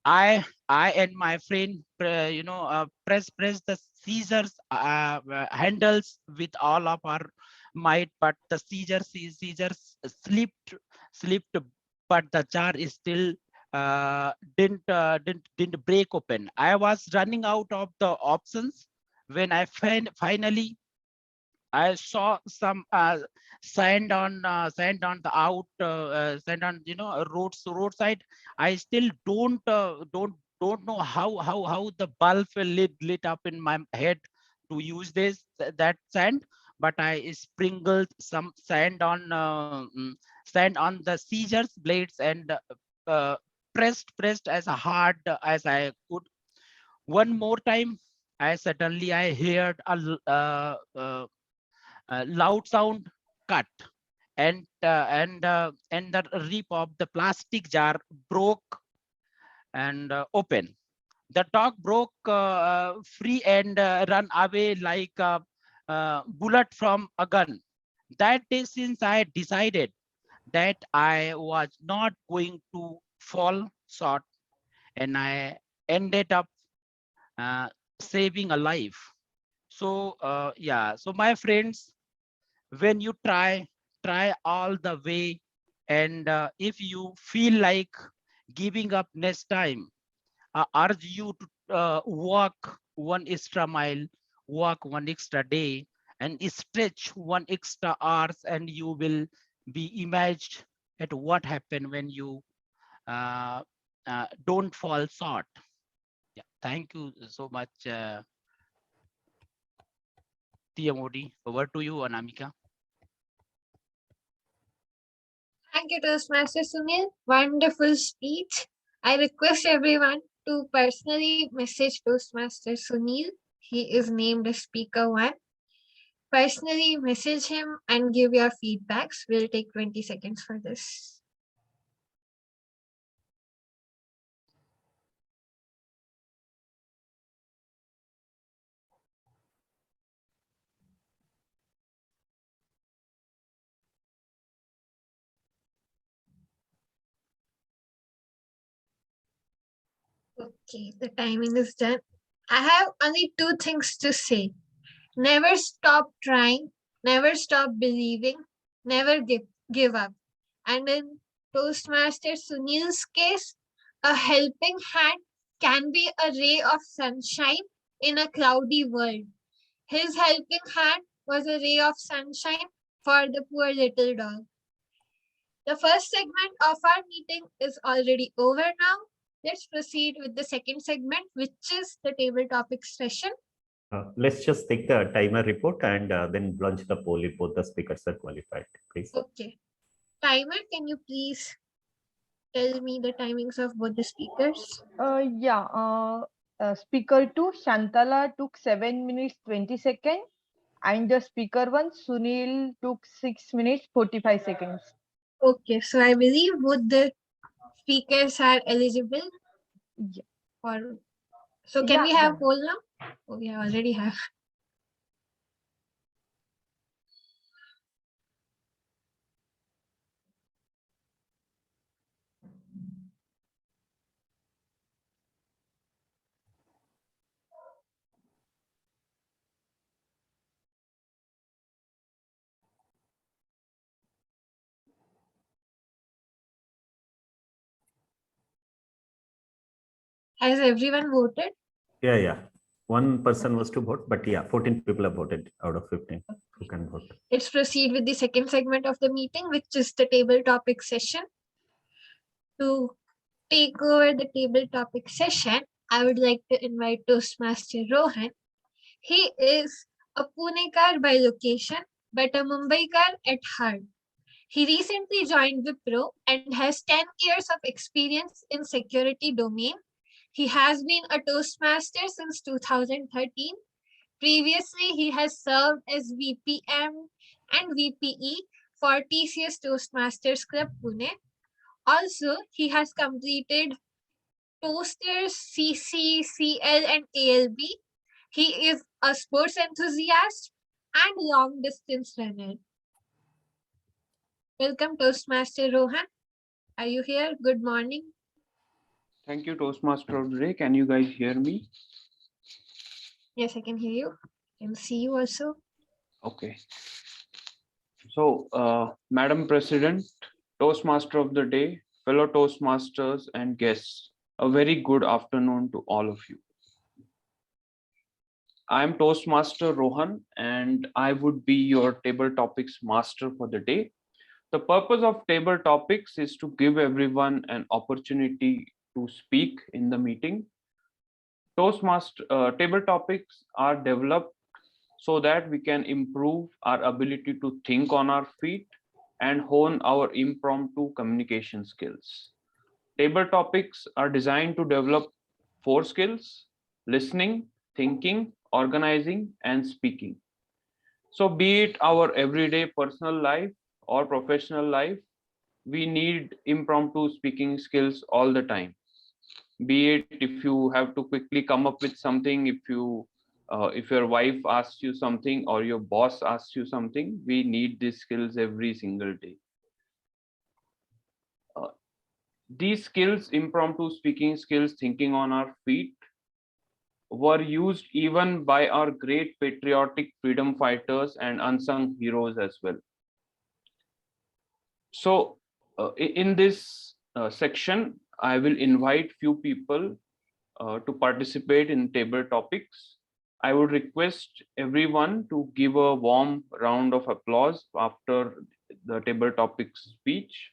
I and my friend, press the scissors handles with all of our might, but the scissors slipped, but the jar is still didn't break open. I was running out of the options when I finally I saw some sand on the sand on roadside. I still don't know how the bulb lit up in my head to use that sand, but I sprinkled some sand on the scissors blades and pressed as hard as I could. One more time, I heard a loud sound cut, and the rip of the plastic jar broke and open. The dog broke free and ran away like a bullet from a gun. That day, since I decided that I was not going to fall short, and I ended up saving a life. So yeah, so my friends, when you try all the way, and if you feel like giving up next time, I urge you to walk one extra mile, walk one extra day, and stretch one extra hours, and you will be amazed at what happened when you uh, don't fall short. Yeah, thank you so much, TMOD. Over to you, Anamika. Thank you, Toastmaster Sunil. Wonderful speech. I request everyone to personally message Toastmaster Sunil. He is named as Speaker 1. Personally message him and give your feedbacks. We'll take 20 seconds for this. Okay, the timing is done. I have only two things to say. Never stop trying, never stop believing, never give up. And in Toastmaster Sunil's case, a helping hand can be a ray of sunshine in a cloudy world. His helping hand was a ray of sunshine for the poor little dog. The first segment of our meeting is already over now. Let's proceed with the second segment, which is the table topics session. Let's just take the timer report and then launch the poll if both the speakers are qualified, please. Okay. Timer, can you please tell me the timings of both the speakers? Speaker 2, Shantala took 7 minutes 20 seconds, and the speaker 1, Sunil, took 6 minutes 45 seconds. Okay, so I believe both the speakers are eligible. Yeah. So can we Yeah, have yeah. poll now? Oh, we already have. Has everyone voted? Yeah. One person was to vote, but yeah, 14 people have voted out of 15 who can vote. Let's proceed with the second segment of the meeting, which is the table topic session. To take over the table topic session, I would like to invite Toastmaster Rohan. He is a Punekar by location, but a Mumbaikar at heart. He recently joined Wipro and has 10 years of experience in security domain. He has been a Toastmaster since 2013. Previously, he has served as VPM and VPE for TCS Toastmasters Club Pune. Also, he has completed Toasters, CC, CL, and ALB. He is a sports enthusiast and long distance runner. Welcome, Toastmaster Rohan. Are you here? Good morning. Thank you, Toastmaster of the day. Can you guys hear me? Yes, I can hear you. I can see you also. Okay. So, Madam President, Toastmaster of the day, fellow Toastmasters and guests, a very good afternoon to all of you. I am Toastmaster Rohan and I would be your table topics master for the day. The purpose of table topics is to give everyone an opportunity to speak in the meeting. Table topics are developed so that we can improve our ability to think on our feet and hone our impromptu communication skills. Table topics are designed to develop 4 skills: listening, thinking, organizing, and speaking. So be it our everyday personal life or professional life, we need impromptu speaking skills all the time. Be it if you have to quickly come up with something, if your wife asks you something or your boss asks you something, we need these skills every single day. These skills, impromptu speaking skills, thinking on our feet, were used even by our great patriotic freedom fighters and unsung heroes as well. So in this section, I will invite few people to participate in table topics. I would request everyone to give a warm round of applause after the table topics speech.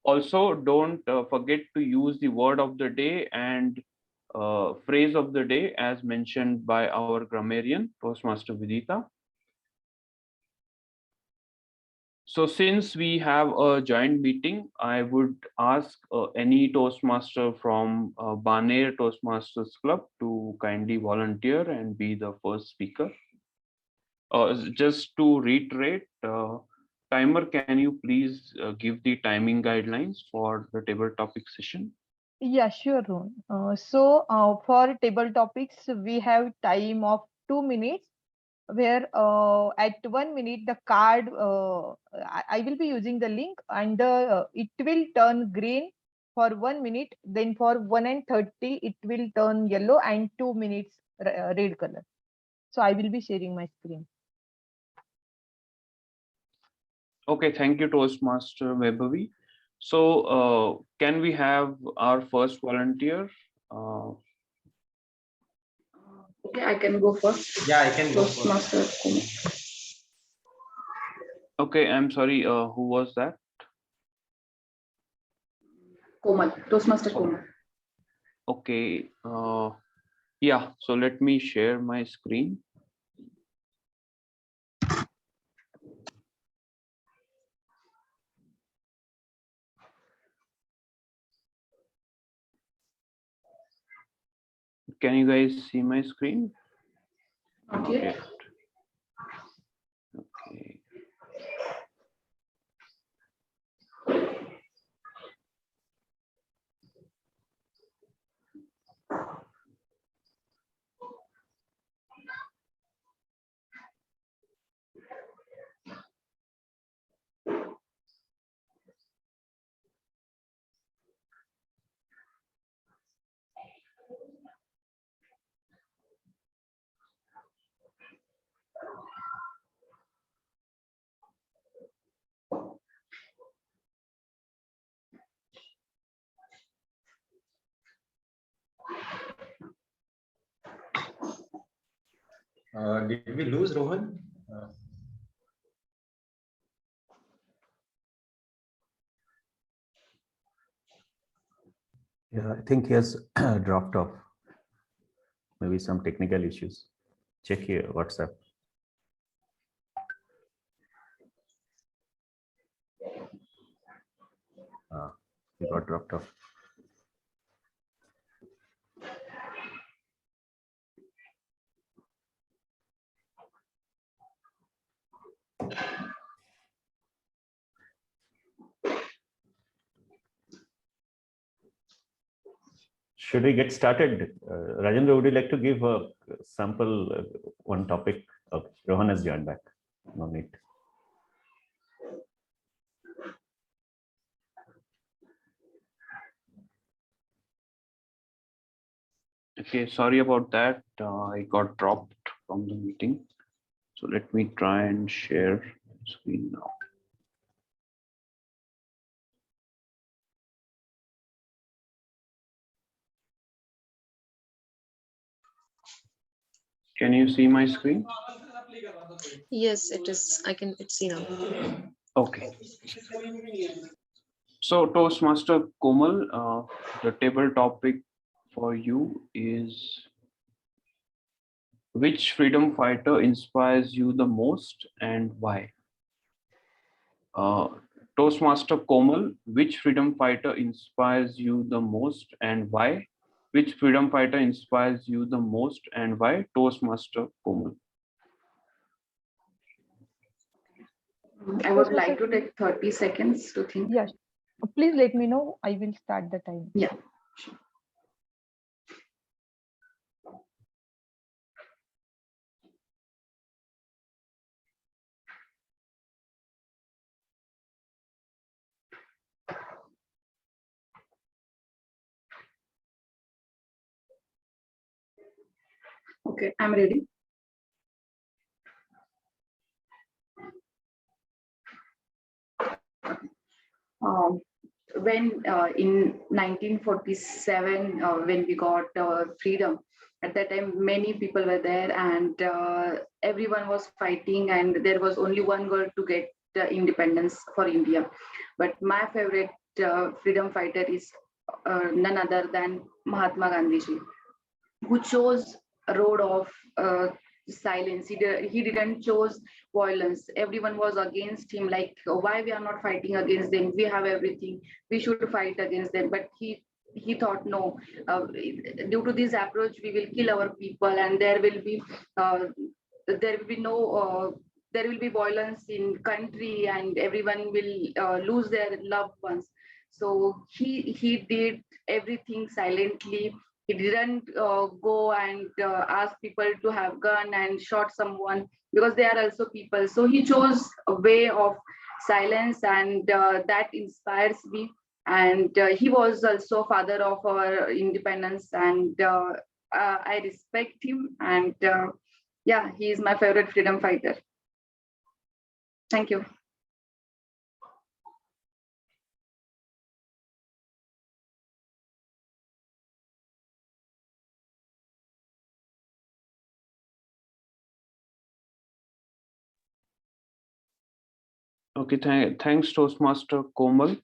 Also, don't forget to use the word of the day and phrase of the day as mentioned by our grammarian, Toastmaster Vidita. So since we have a joint meeting, I would ask any Toastmaster from Baner Toastmasters Club to kindly volunteer and be the first speaker. Just to reiterate, timer, can you please give the timing guidelines for the table topic session? Yeah, sure, Rohan. For table topics, we have time of 2 minutes, where at 1 minute the card, I will be using the link, and it will turn green for 1 minute. Then for 1:30 it will turn yellow, and 2 minutes red color. So I will be sharing my screen. Okay, thank you, Toastmaster Vaibhavi. So can we have our first volunteer? Okay, I can go first. Yeah, I can go first. Toastmaster Komal. Okay, I'm sorry. Who was that? Komal. Toastmaster Komal. Okay. Yeah. So let me share my screen. Can you guys see my screen? Not yet. Okay. Did we lose Rohan? Yeah, I think he has dropped off. Maybe some technical issues. Check here, WhatsApp. He got dropped off. Should we get started? Rajendra, would you like to give a sample, one topic? Okay, Rohan has joined back. No need. Okay, sorry about that. I got dropped from the meeting. So let me try and share screen now. Can you see my screen? Yes, it is. It's see now. Okay. So Toastmaster Komal, the table topic for you is which freedom fighter inspires you the most and why? Toastmaster Komal, which freedom fighter inspires you the most and why? Which freedom fighter inspires you the most and why? Toastmaster Komal. I would like to take 30 seconds to think. Yes. Please let me know. I will start the time. Yeah. Okay, I'm ready. When in 1947, when we got freedom, at that time many people were there, and everyone was fighting, and there was only one goal to get the independence for India. But my favorite freedom fighter is none other than Mahatma Gandhi ji, who chose a road of silence. He didn't chose violence. Everyone was against him, like, why we are not fighting against them? We have everything. We should fight against them. But he thought, no, due to this approach, we will kill our people, and there will be no there will be violence in country, and everyone will lose their loved ones. So he did everything silently. He didn't go and ask people to have gun and shot someone, because they are also people. So he chose a way of silence, and that inspires me. And he was also father of our independence, and I respect him. And yeah, he is my favorite freedom fighter. Thank you. Okay, thanks, Toastmaster Komal.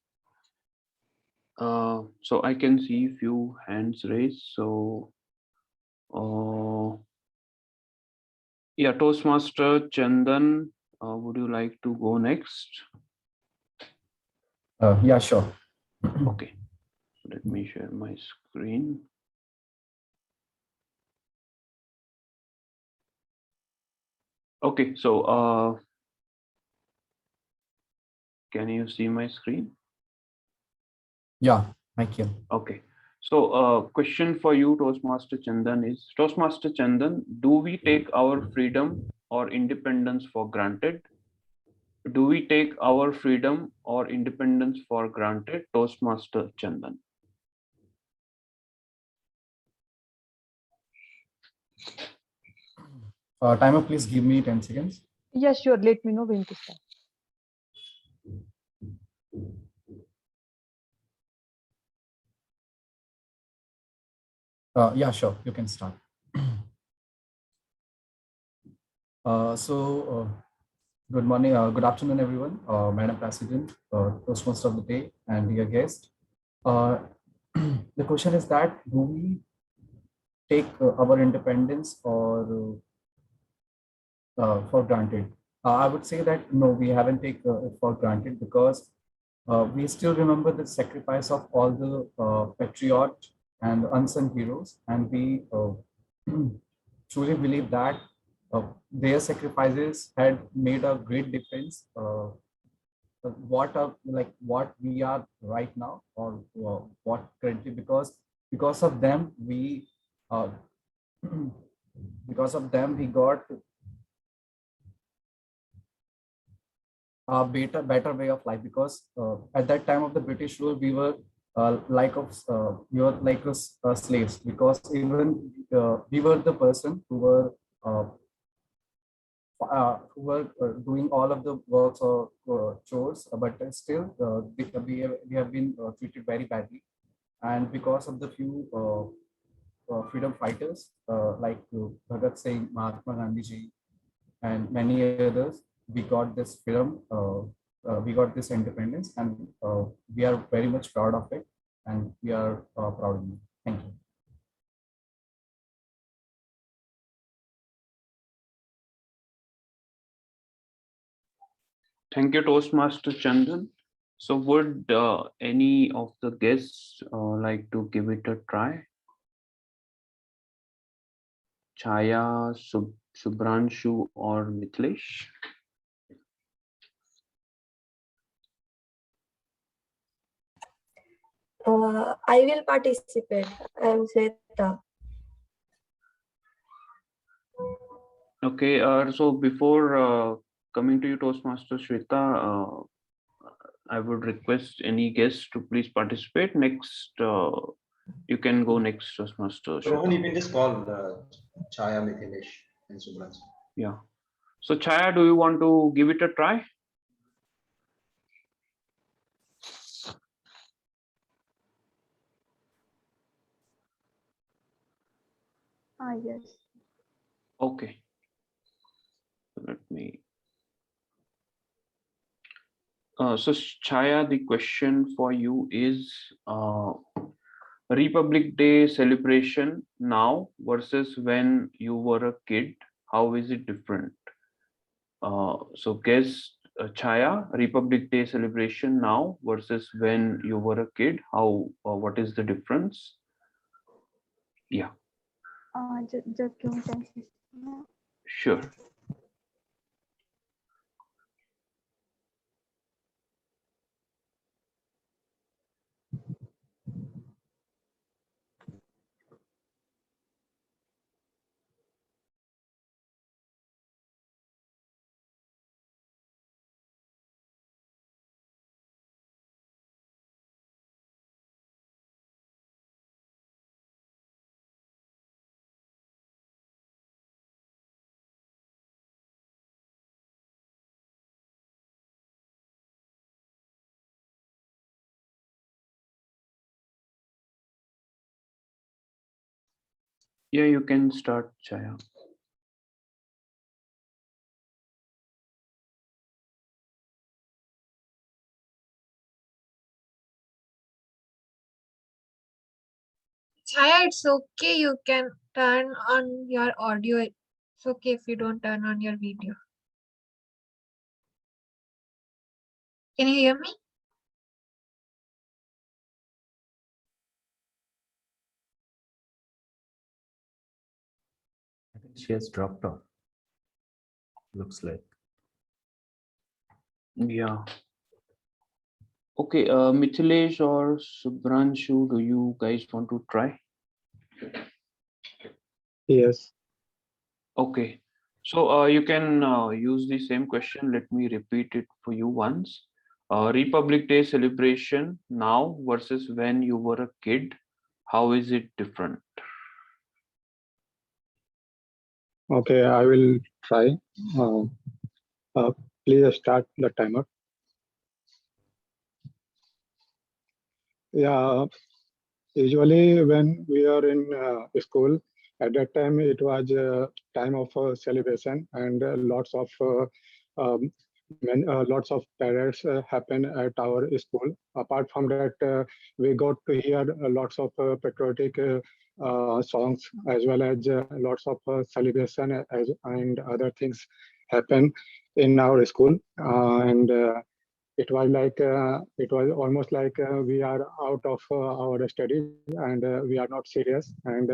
So I can see few hands raised. So, yeah, Toastmaster Chandan, would you like to go next? Yeah, sure. Okay, let me share my screen. Okay, so can you see my screen? Yeah, I can. Okay. So question for you, Toastmaster Chandan, is Toastmaster Chandan, do we take our freedom or independence for granted? Do we take our freedom or independence for granted, Toastmaster Chandan? Timer, please give me 10 seconds. Yes, sure. Let me know when to start. Yeah, sure. You can start. Good morning, good afternoon, everyone. Madam President, Toastmaster of the day, and dear guest. The question is that do we take our independence or for granted? I would say that no, we haven't taken it for granted because we still remember the sacrifice of all the patriot and unsung heroes, and we truly believe that their sacrifices had made a great difference. What we are right now, or what currently, because of them we uh, because of them we got a better way of life, because at that time of the British rule we were like slaves, because even we were the person uh, who were doing all of the works or chores, but still we have been treated very badly. And because of the few freedom fighters like Bhagat Singh, Mahatma Gandhi ji, and many others, we got this freedom, we got this independence, and we are very much proud of it, and we are proud of it. Thank you. Thank you, Toastmaster Chandan. So would any of the guests like to give it a try? Chaya, Subhranshu, or Mithilesh? I will participate. I am Sweta. Okay, so before coming to you, Toastmaster Shweta, I would request any guests to please participate. Next, you can go next, Toastmaster Rohan, you Shweta. can just call Chaya, Mithilesh, and Subhranshu. Yeah. So Chaya, do you want to give it a try? Yes. Okay. Let me. So Chaya, the question for you is Republic Day celebration now versus when you were a kid. How is it different? So guess Chaya, Republic Day celebration now versus when you were a kid. How? What is the difference? Yeah. Just give me 10 seconds. Sure. Yeah, you can start, Chaya. Chaya, it's okay. You can turn on your audio. It's okay if you don't turn on your video. Can you hear me? I think she has dropped off. Looks like. Yeah. Okay, Mithilesh or Subhranshu, do you guys want to try? Yes. Okay. So you can use the same question. Let me repeat it for you once. Republic Day celebration now versus when you were a kid. How is it different? Okay, I will try. Uh, please start the timer. Yeah, usually when we are in school, at that time it was a time of celebration and um, lots of parades happen at our school. Apart from that, we got to hear lots of patriotic songs as well as lots of celebration and other things happen in our school. And it was almost like we are out of our studies and we are not serious, and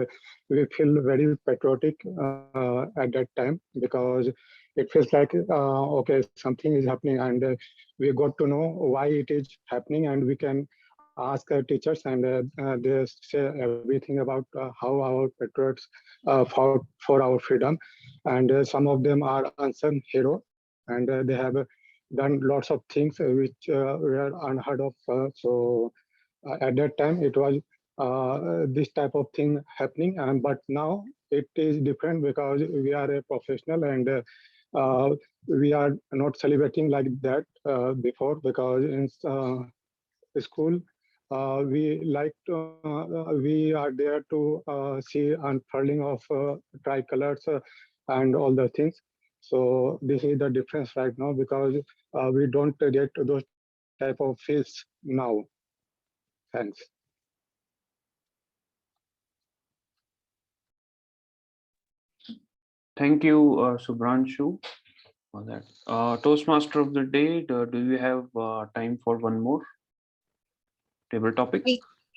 we feel very patriotic at that time because it feels like okay, something is happening, and we got to know why it is happening, and we can ask teachers, and they say everything about how our patriots fought for our freedom, and some of them are unsung hero, and they have done lots of things which were unheard of. So at that time, it was this type of thing happening, and but now it is different because we are a professional, and we are not celebrating like that before, because in school we are there to see unfurling of tricolors and all the things. So this is the difference right now, because we don't get those type of feels now. Thanks. Thank you, Subhranshu, for that. Toastmaster of the day, do you have time for one more table topic?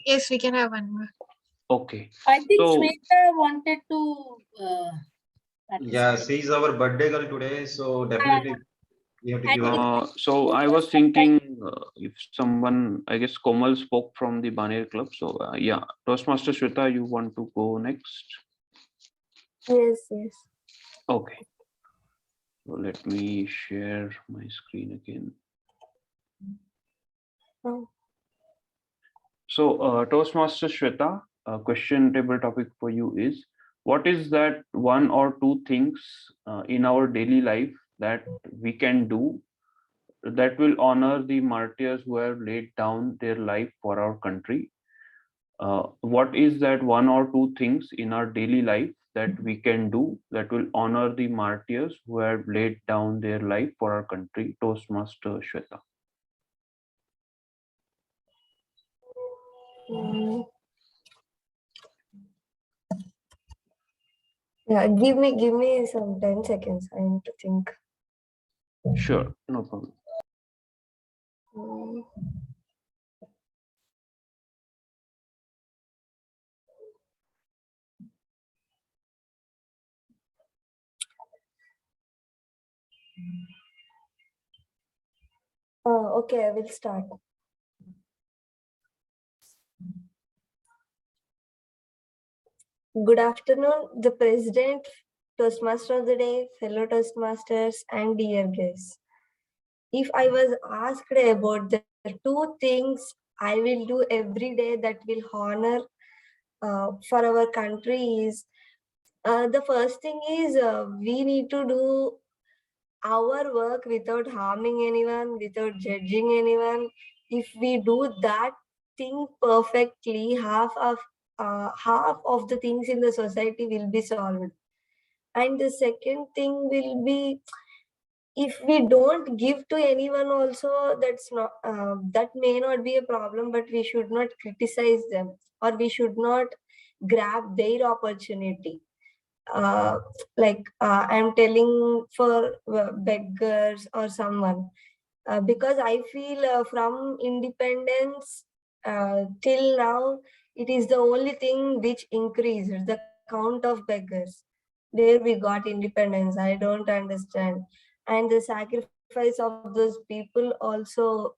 Yes, we can have one more. Okay. I think So, Shweta wanted to. Yeah, she's our birthday girl today, so definitely we have to give her. so I was thinking if someone, I guess Komal spoke from the Baner Club. So yeah, Toastmaster Shweta, you want to go next? Yes, yes. Okay. So let me share my screen again. Oh. So Toastmaster Shweta, question table topic for you is, what is that one or two things in our daily life that we can do that will honor the martyrs who have laid down their life for our country? What is that one or two things in our daily life that we can do that will honor the martyrs who have laid down their life for our country? Toastmaster Shweta. Yeah, give me some 10 seconds. I need to think. Sure, no problem. Okay, I will start. Good afternoon, the President, Toastmaster of the Day, fellow Toastmasters, and dear guests. If I was asked about the two things I will do every day that will honor for our country is, the first thing is we need to do our work without harming anyone, without judging anyone. If we do that thing perfectly, half of the things in the society will be solved. And the second thing will be, if we don't give to anyone also, that's not that may not be a problem, but we should not criticize them, or we should not grab their opportunity. I'm telling for beggars or someone, because I feel from independence till now, it is the only thing which increased the count of beggars. There we got independence. I don't understand. And the sacrifice of those people also,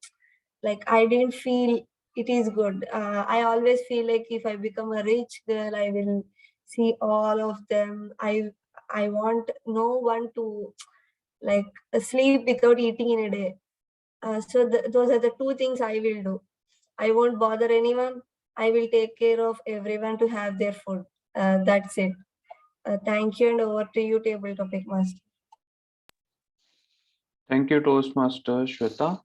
like, I didn't feel it is good. I always feel like if I become a rich girl, I will see all of them. I want no one to like sleep without eating in a day. Those are the two things I will do. I won't bother anyone. I will take care of everyone to have their food. That's it. Thank you, and over to you, table topic master. Thank you, Toastmaster Shweta.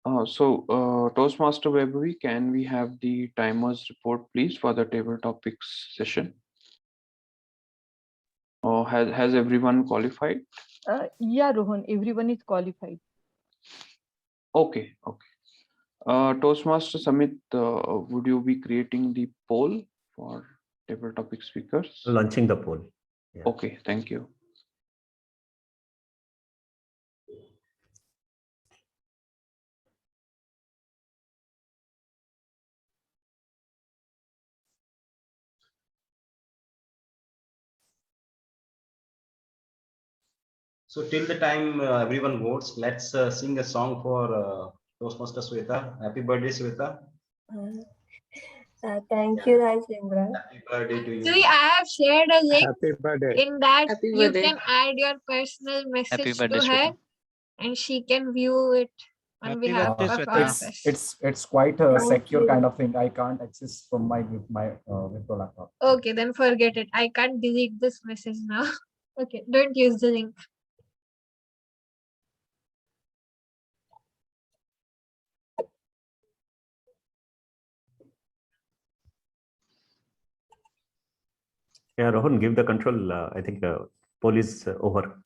Toastmaster Webury, can we have the timers report, please, for the table topics session? Has everyone qualified? Yeah, Rohan, everyone is qualified. Okay. Toastmaster Samit, would you be creating the poll for table topic speakers? Launching the poll. Yeah. Okay, thank you. So till the time everyone votes, let's sing a song for Toastmaster Sweta. Happy birthday, Sweta. Thank you, Rajendra. Happy birthday to you. Actually, I have shared a link. Happy birthday. In that Happy you birthday. can add your personal message to her, and she can view it on behalf of all of us. It's quite a secure kind of thing. I can't access from my Wipro laptop. Okay, then forget it. I can't delete this message now. Okay, don't use the link. Yeah, Rohan, give the control. I think poll is over.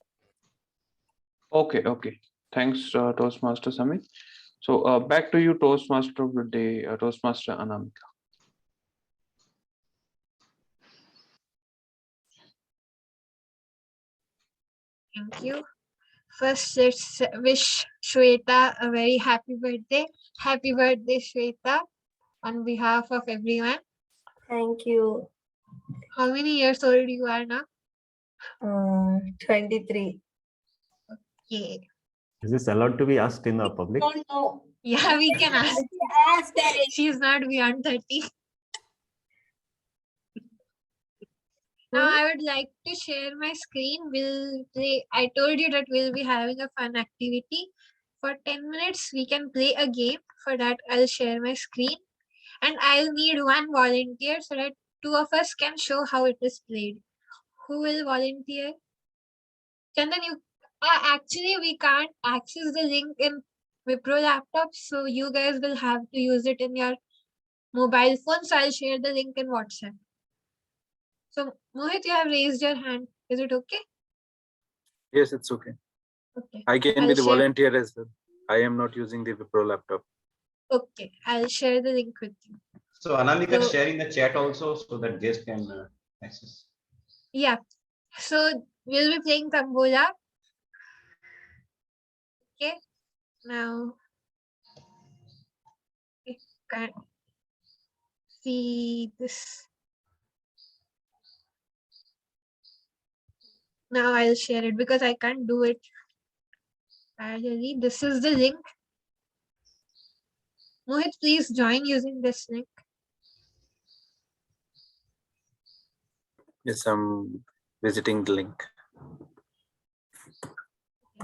Okay. Thanks, Toastmaster Samit. So back to you, Toastmaster of the day, Toastmaster Anamika. Thank you. First, let's wish Shweta a very happy birthday. Happy birthday, Shweta, on behalf of everyone. Thank you. How many years old you are now? 23. Okay. Is this allowed to be asked in the public? Don't know. Yeah, we can ask. She's not beyond 30. Now I would like to share my screen. I told you that we'll be having a fun activity. For 10 minutes, we can play a game. For that, I'll share my screen. And I'll need one volunteer so that two of us can show how it is played. Who will volunteer? Chandan, you actually we can't access the link in Wipro laptop, so you guys will have to use it in your mobile phone. So I'll share the link in WhatsApp. So Mohit, you have raised your hand. Is it okay? Yes, it's okay. Okay. I can I'll be the share- volunteer as well. I am not using the Wipro laptop. Okay, I'll share the link with you. So Anamika is So- sharing the chat also so that guests can access. Yeah. So we'll be playing Tambola. Okay. Now I can't see this. Now I'll share it because I can't do it. Parallelly, this is the link. Mohit, please join using this link. Yes, I'm visiting the link.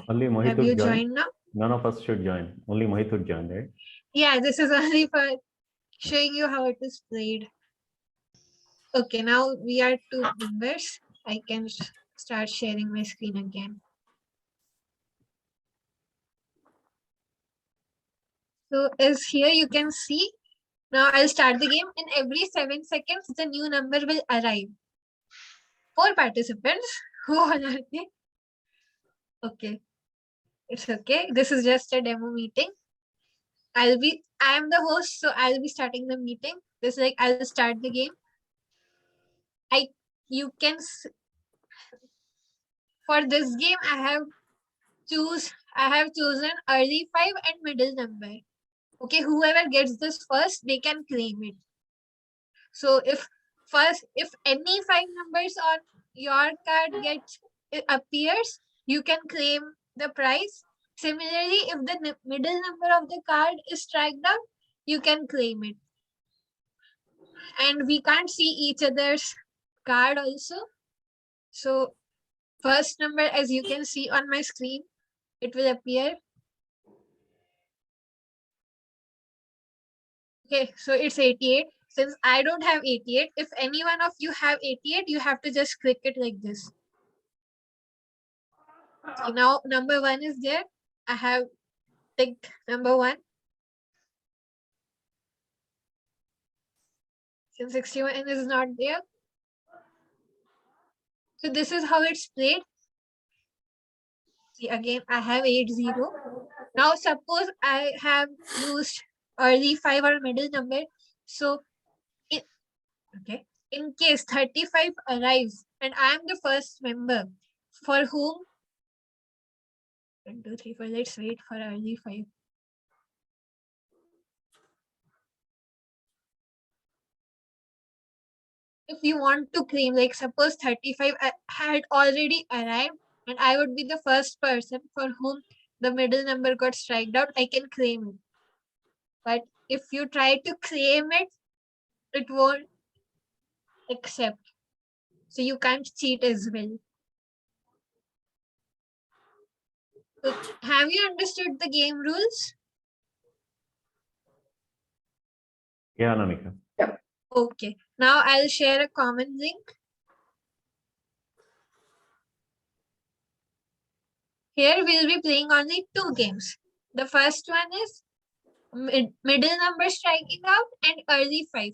Only Mohit Have would you join. joined now? None of us should join. Only Mohit would join, right? Yeah, this is only for showing you how it is played. Okay, now we are two members. I can start sharing my screen again. So as here you can see, now I'll start the game. In every 7 seconds, the new number will arrive. 4 participants. Who all are they? Okay. It's okay. This is just a demo meeting. I am the host, so I'll be starting the meeting. This is like I'll start the game. you can for this game I have chosen early 5 and middle number. Okay, whoever gets this first, they can claim it. So if any 5 numbers on your card appears, you can claim the prize. Similarly, if the middle number of the card is struck down, you can claim it. And we can't see each other's card also. So first number, as you can see on my screen, it will appear. Okay, so it's 88. Since I don't have 88, if any one of you have 88, you have to just click it like this. So now number 1 is there. I have ticked number 1. Since 61 is not there. So this is how it's played. See, again, I have 80. Now suppose I have used early 5 or middle number. So in case 35 arrives and I am the first member for whom 1, 2, 3, 4, let's wait for early 5. If you want to claim, like suppose 35 had already arrived and I would be the first person for whom the middle number got struck out, I can claim it. But if you try to claim it, it won't accept. So you can't cheat as well. So have you understood the game rules? Yeah, Namika. Okay. Now I'll share a common link. Here we'll be playing only 2 games. The first one is middle number striking out and early 5.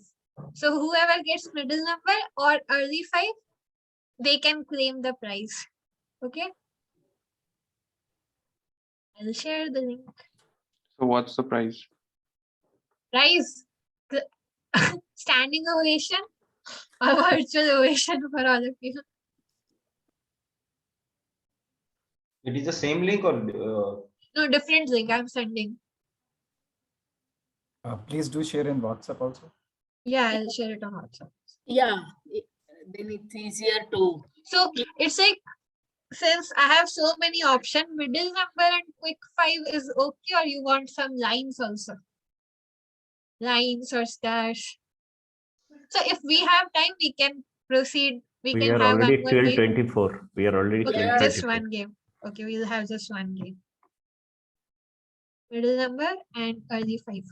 So whoever gets middle number or early 5, they can claim the prize. Okay. I'll share the link. So what's the price? Prize. Standing ovation or virtual ovation for all of you. It is the same link or No, different link I'm sending. Please do share in WhatsApp also. Yeah, I'll share it on WhatsApp. Yeah, then it's easier to. So it's like, since I have so many options, middle number and quick 5 is okay, or you want some lines also? Lines or stars. So if we have time, we can proceed. We We can are have already one more till game. 24. We are already Okay, till just 24. one game. Okay, we'll have just one game. Middle number and early 5.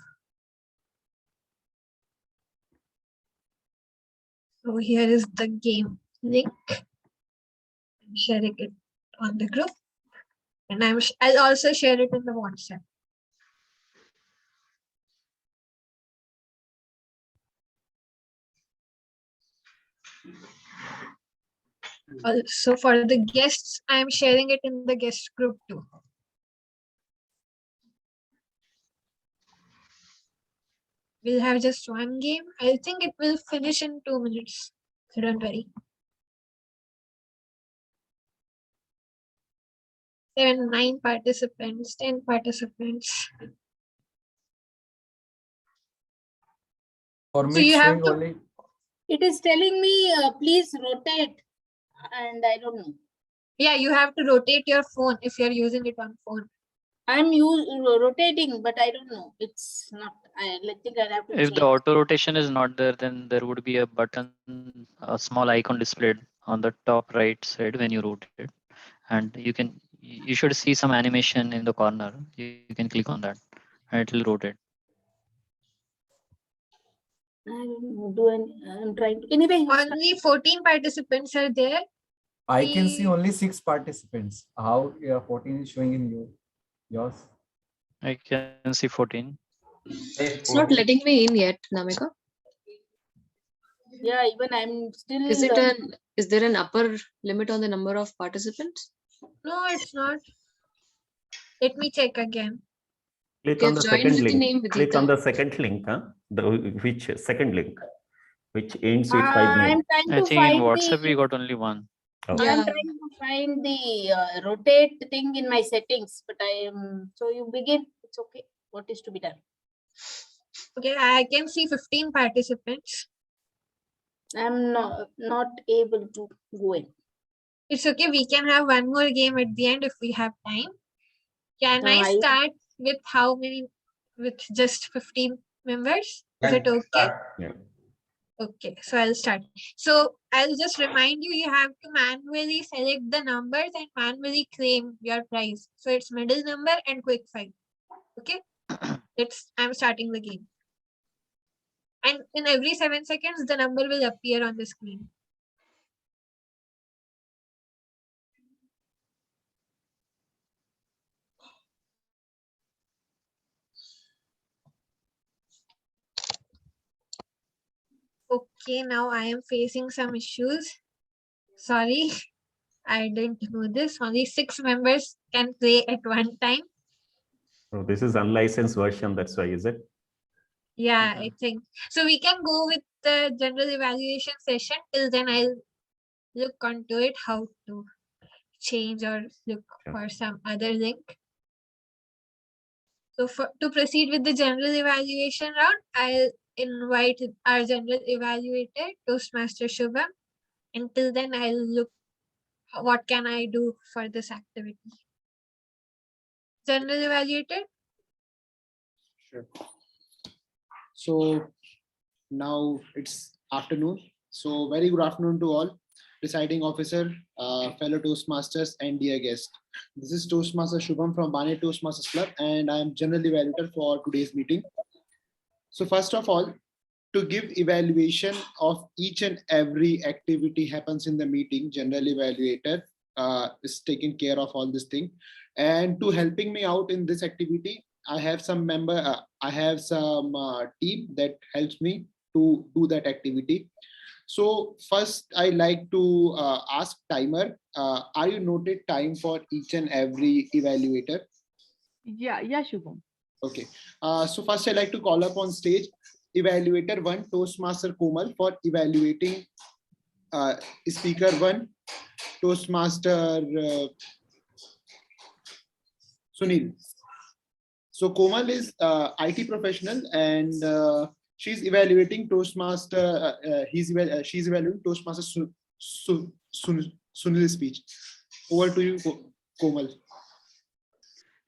So here is the game link. I'm sharing it on the group, and I'll also share it in the WhatsApp. Also for the guests, I am sharing it in the guest group too. We'll have just one game. I think it will finish in 2 minutes. So don't worry. 7, 9 participants, 10 participants. For me, So you it's have showing to. only. It is telling me, please rotate, and I don't know. Yeah, you have to rotate your phone if you're using it on phone. I'm rotating, but I don't know. It's not. I think I'll have to If check. the auto rotation is not there, then there would be a button, a small icon displayed on the top right side when you rotate, and you should see some animation in the corner. You can click on that, and it will rotate. I'm trying to. Anyway, only 14 participants are there. I can see only 6 participants. How 14 is showing in yours? I can see 14. It's not letting me in yet, Namika. Yeah, even I'm still. Is there an upper limit on the number of participants? No, it's not. Let me check again. Click on the second link. Click on the second link. Which second link? which ends with 5 I'm name. trying I to think in find WhatsApp we the. got only one. Okay. I'm trying to find the rotate thing in my settings, but I am. So you begin. It's okay. What is to be done? Okay, I can see 15 participants. I'm not able to go in. It's okay. We can have one more game at the end if we have time. Can I start with how many? With just 15 members? Is it okay? Yeah. Okay, so I'll start. So I'll just remind you, you have to manually select the numbers and manually claim your prize. So it's middle number and quick 5. Okay, I'm starting the game. And in every 7 seconds, the number will appear on the screen. Okay, now I am facing some issues. Sorry, I didn't know this. Only 6 members can play at one time. So this is unlicensed version, that's why, is it? Yeah, I think. So we can go with the general evaluation session. Till then, I'll look onto it, how to change or look for some other link. So to proceed with the general evaluation round, I'll invite our general evaluator, Toastmaster Shubham. Until then, I'll look what can I do for this activity. General evaluator? Sure. So now it's afternoon. So very good afternoon to all. Deciding officer, fellow Toastmasters, and dear guest. This is Toastmaster Shubham from Bane Toastmasters Club, and I am general evaluator for today's meeting. So first of all, to give evaluation of each and every activity happens in the meeting, general evaluator is taking care of all this thing. And to helping me out in this activity, I have some team that helps me to do that activity. So first, I like to ask timer, are you noted time for each and every evaluator? Yeah, Shubham. Okay. So first, I like to call up on stage Evaluator 1, Toastmaster Komal, for evaluating Speaker 1, Toastmaster Sunil. So Komal is IT professional, and she's evaluating Toastmaster. She's evaluating Toastmaster Sunil's speech. Over to you, Komal.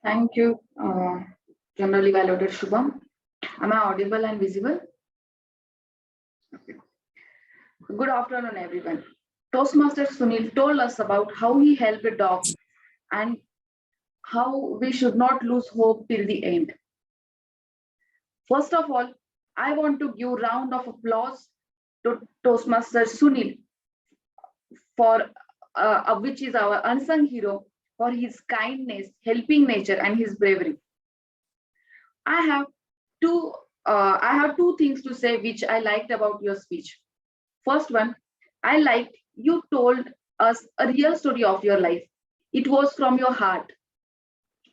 Thank you, General Evaluator Shubham. Am I audible and visible? Okay. Good afternoon, everyone. Toastmaster Sunil told us about how he helped a dog and how we should not lose hope till the end. First of all, I want to give a round of applause to Toastmaster Sunil, for which is our unsung hero, for his kindness, helping nature, and his bravery. I have two things to say which I liked about your speech. First one, I liked you told us a real story of your life. It was from your heart.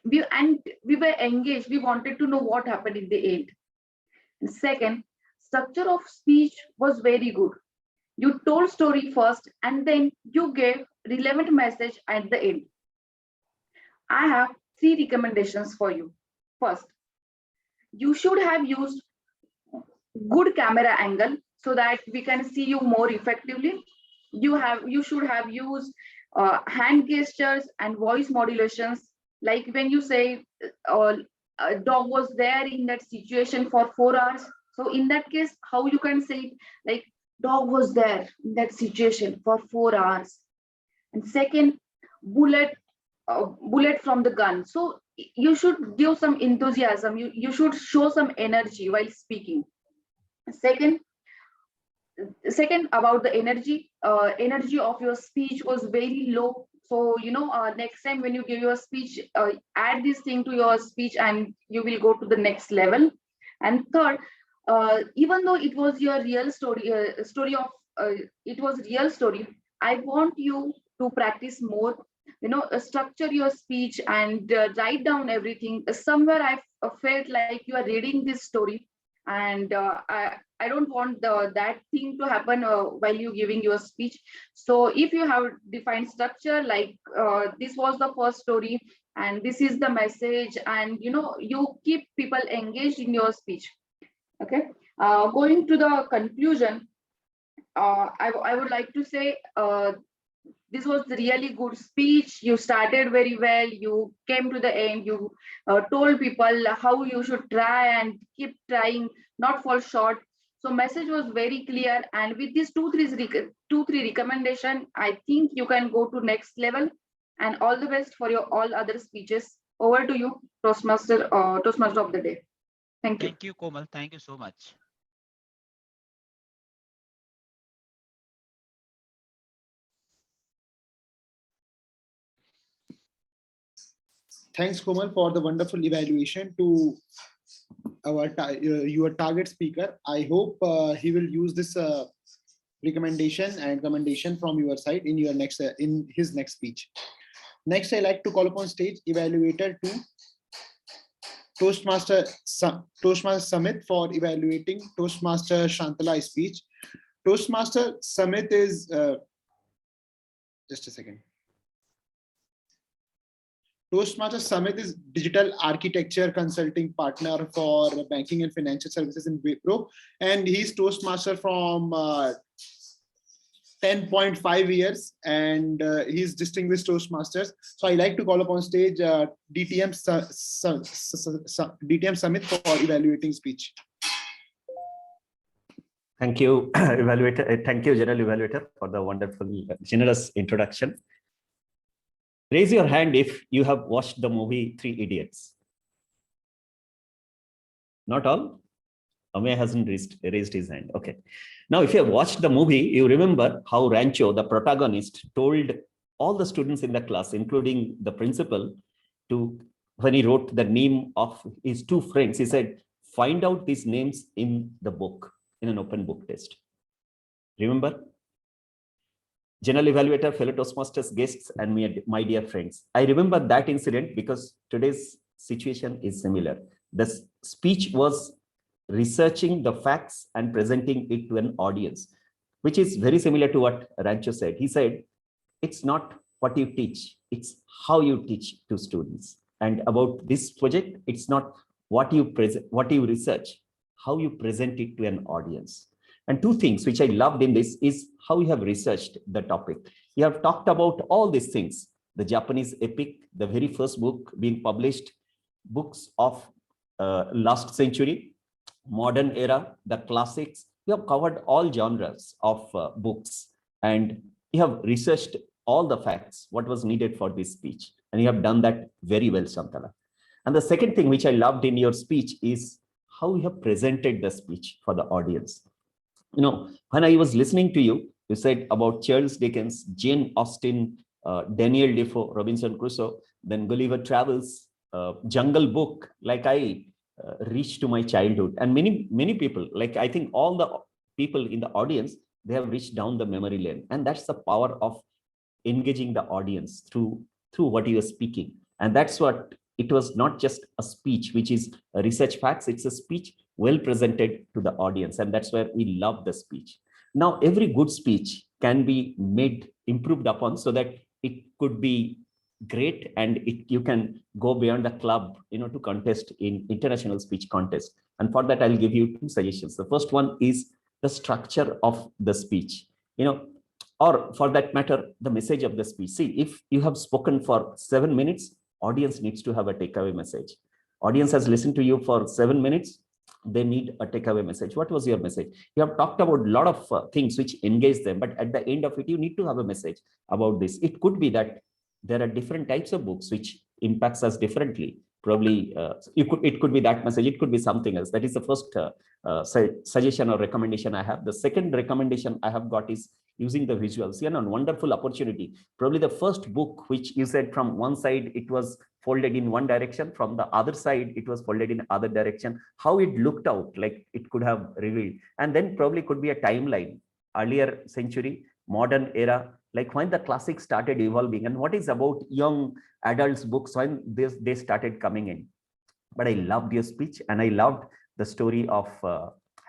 We were engaged. We wanted to know what happened in the end. And second, structure of speech was very good. You told story first and then you gave relevant message at the end. I have 3 recommendations for you. First, you should have used good camera angle so that we can see you more effectively. You should have used hand gestures and voice modulations, like when you say a dog was there in that situation for 4 hours. So in that case, how you can say it, like dog was there in that situation for 4 hours. And second, bullet from the gun. So you should give some enthusiasm. You should show some energy while speaking. Second, about the energy of your speech was very low. So next time when you give your speech, add this thing to your speech and you will go to the next level. And third, even though it was your real story, it was real story, I want you to practice more, structure your speech and write down everything. Somewhere I felt like you are reading this story, and I don't want that thing to happen while you giving your speech. So if you have defined structure, like this was the first story and this is the message, and you keep people engaged in your speech. Okay, going to the conclusion, I would like to say this was the really good speech. You started very well. You came to the end. You told people how you should try and keep trying, not fall short. So message was very clear. And with these two, three recommendation, I think you can go to next level. And all the best for your all other speeches. Over to you, Toastmaster of the day. Thank you. Thank you, Komal. Thank you so much. Thanks, Komal, for the wonderful evaluation to your target speaker. I hope he will use this recommendation and commendation from your side in your next in his next speech. Next, I like to call upon stage Evaluator 2, Toastmaster Summit for evaluating Toastmaster Shantala's speech. Toastmaster Summit is just a second. Toastmaster Summit is digital architecture consulting partner for banking and financial services in Wipro, and he's Toastmaster from 10.5 years, and he's distinguished Toastmasters. So I like to call upon stage DTM Summit for evaluating speech. Thank you, Evaluator. Thank you, General Evaluator, for the wonderful, generous introduction. Raise your hand if you have watched the movie Three Idiots. Not all? Amey hasn't raised his hand. Okay. Now, if you have watched the movie, you remember how Rancho, the protagonist, told all the students in the class, including the principal, when he wrote the name of his two friends, he said, find out these names in the book, in an open book test. Remember? General Evaluator, fellow Toastmasters, guests, and my dear friends. I remember that incident because today's situation is similar. The speech was researching the facts and presenting it to an audience, which is very similar to what Rancho said. He said, it's not what you teach, it's how you teach to students. And about this project, it's not what you research, how you present it to an audience. And two things which I loved in this is how you have researched the topic. You have talked about all these things, the Japanese epic, the very first book being published, books of last century, modern era, the classics. You have covered all genres of books, and you have researched all the facts, what was needed for this speech. And you have done that very well, Shantala. And the second thing which I loved in your speech is how you have presented the speech for the audience. When I was listening to you, you said about Charles Dickens, Jane Austen, Daniel Defoe, Robinson Crusoe, then Gulliver Travels, Jungle Book, like I reached to my childhood. And many people, like I think all the people in the audience, they have reached down the memory lane. And that's the power of engaging the audience through what you are speaking. And that's what it was, not just a speech, which is a research facts, it's a speech well presented to the audience. And that's where we love the speech. Now, every good speech can be improved upon so that it could be great and you can go beyond the club, to contest in international speech contest. And for that, I'll give you two suggestions. The first one is the structure of the speech, or for that matter, the message of the speech. See, if you have spoken for 7 minutes, audience needs to have a takeaway message. Audience has listened to you for 7 minutes. They need a takeaway message. What was your message? You have talked about a lot of things which engage them, but at the end of it, you need to have a message about this. It could be that there are different types of books which impacts us differently. Probably it could be that message. It could be something else. That is the first suggestion or recommendation I have. The second recommendation I have got is using the visuals. A wonderful opportunity. Probably the first book which you said from one side it was folded in one direction, from the other side it was folded in other direction. How it looked out, like it could have revealed. And then probably could be a timeline, earlier century, modern era, like when the classics started evolving, and what is about young adults books when they started coming in. But I loved your speech, and I loved the story of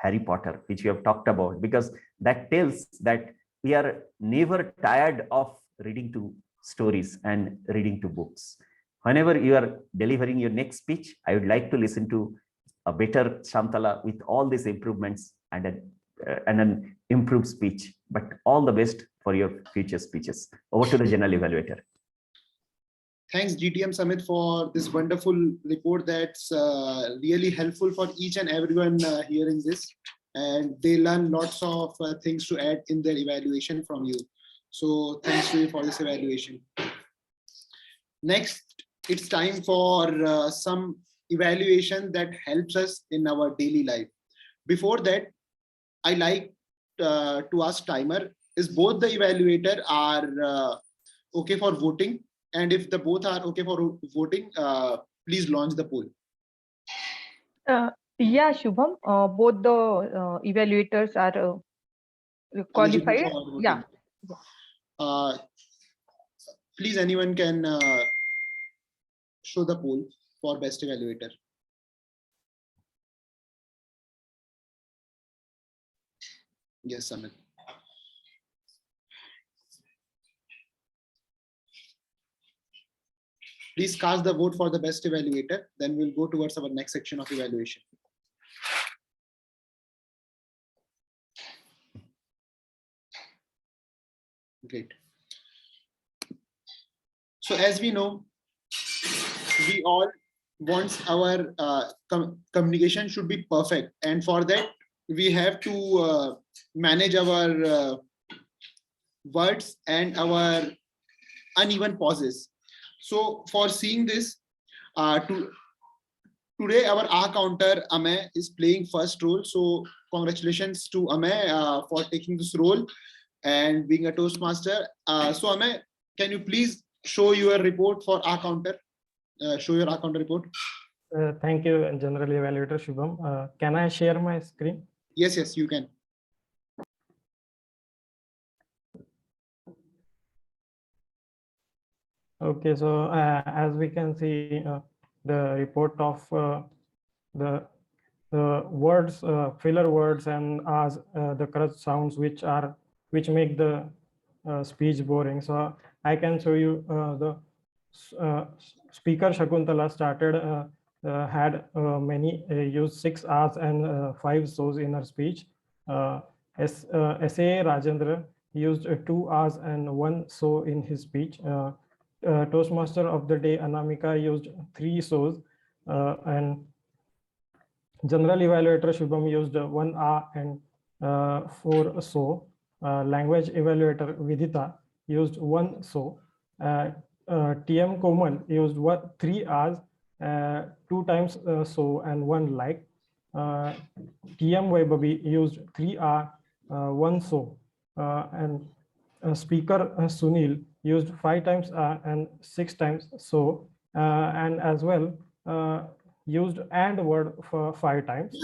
Harry Potter, which we have talked about, because that tells that we are never tired of reading to stories and reading to books. Whenever you are delivering your next speech, I would like to listen to a better Shantala with all these improvements and an improved speech. But all the best for your future speeches. Over to the General Evaluator. Thanks, GTM Samit, for this wonderful report that's really helpful for each and everyone hearing this. And they learn lots of things to add in their evaluation from you. So thanks to you for this evaluation. Next, it's time for some evaluation that helps us in our daily life. Before that, I like to ask timer, is both the evaluator are okay for voting? And if the both are okay for voting, please launch the poll. Yeah, Shubham, both the evaluators are qualified. Yeah. Please, anyone can show the poll for best evaluator. Yes, Samit. Please cast the vote for the best evaluator. Then we'll go towards our next section of evaluation. Great. So as we know, we all want our communication should be perfect. And for that, we have to manage our words and our uneven pauses. So for seeing this, today our R counter Amay is playing first role. So congratulations to Amay for taking this role and being a Toastmaster. So Amay, can you please show your report for R counter? Show your R counter report. Thank you, General Evaluator Shubham. Can I share my screen? Yes, yes, you can. Okay, so as we can see, the report of the words, filler words, and as the crutch sounds which make the speech boring. So I can show you the speaker Shakuntala had used 6 R's and 5 So's in her speech. S.A. Rajendra used 2 R's and 1 So in his speech. Toastmaster of the day Anamika used 3 So's, and General Evaluator Shubham used 1 R and 4 So. Language Evaluator Vidita used 1 So. TM Komal used 3 R's, 2 times So and 1 like. TM Vaibabi used 3 R, 1 So, and Speaker Sunil used 5 times and 6 times So, and as well used and word for 5 times.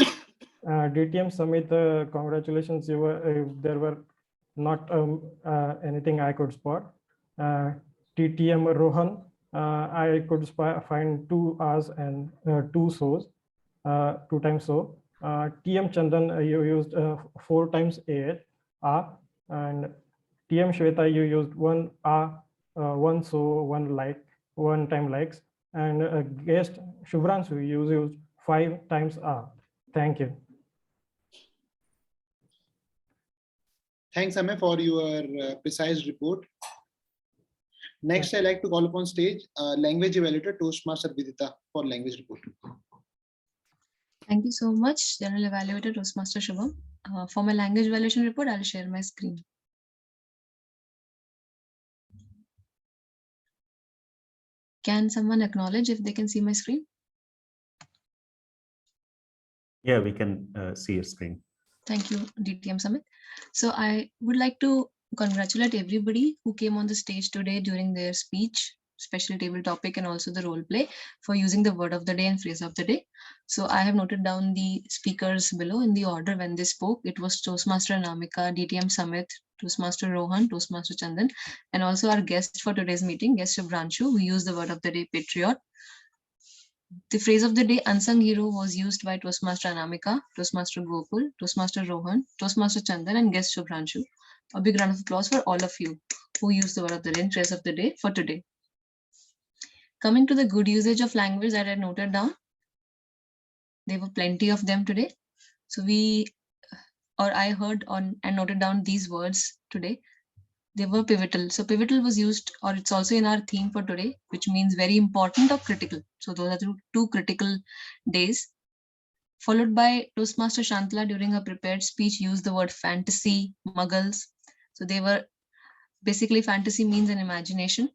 DTM Samit, congratulations, there were not anything I could spot. TTM Rohan, I could find 2 R's and 2 So's, 2 times So. TM Chandan, you used 4 times A, R, and TM Shweta, you used 1 R, 1 So, 1 like, 1 time likes, and guest Shubhranshu, you used 5 times R. Thank you. Thanks, Amay, for your precise report. Next, I'd like to call upon stage Language Evaluator Toastmaster Vidita for language report. Thank you so much, General Evaluator Toastmaster Shubham. For my language evaluation report, I'll share my screen. Can someone acknowledge if they can see my screen? Yeah, we can see your screen. Thank you, DTM Summit. So I would like to congratulate everybody who came on the stage today during their speech, special table topic, and also the role play for using the word of the day and phrase of the day. So I have noted down the speakers below in the order when they spoke. It was Toastmaster Anamika, DTM Samit, Toastmaster Rohan, Toastmaster Chandan, and also our guest for today's meeting, guest Shubhranshu, who used the word of the day, patriot. The phrase of the day, unsung hero, was used by Toastmaster Anamika, Toastmaster Gokul, Toastmaster Rohan, Toastmaster Chandan, and guest Shubhranshu. A big round of applause for all of you who used the word of the day and phrase of the day for today. Coming to the good usage of language that I noted down, there were plenty of them today. So I heard on and noted down these words today. They were pivotal. So pivotal was used, or it's also in our theme for today, which means very important or critical. So those are two critical days. Followed by Toastmaster Shantala during her prepared speech used the word fantasy, muggles. So they were basically, fantasy means an imagination.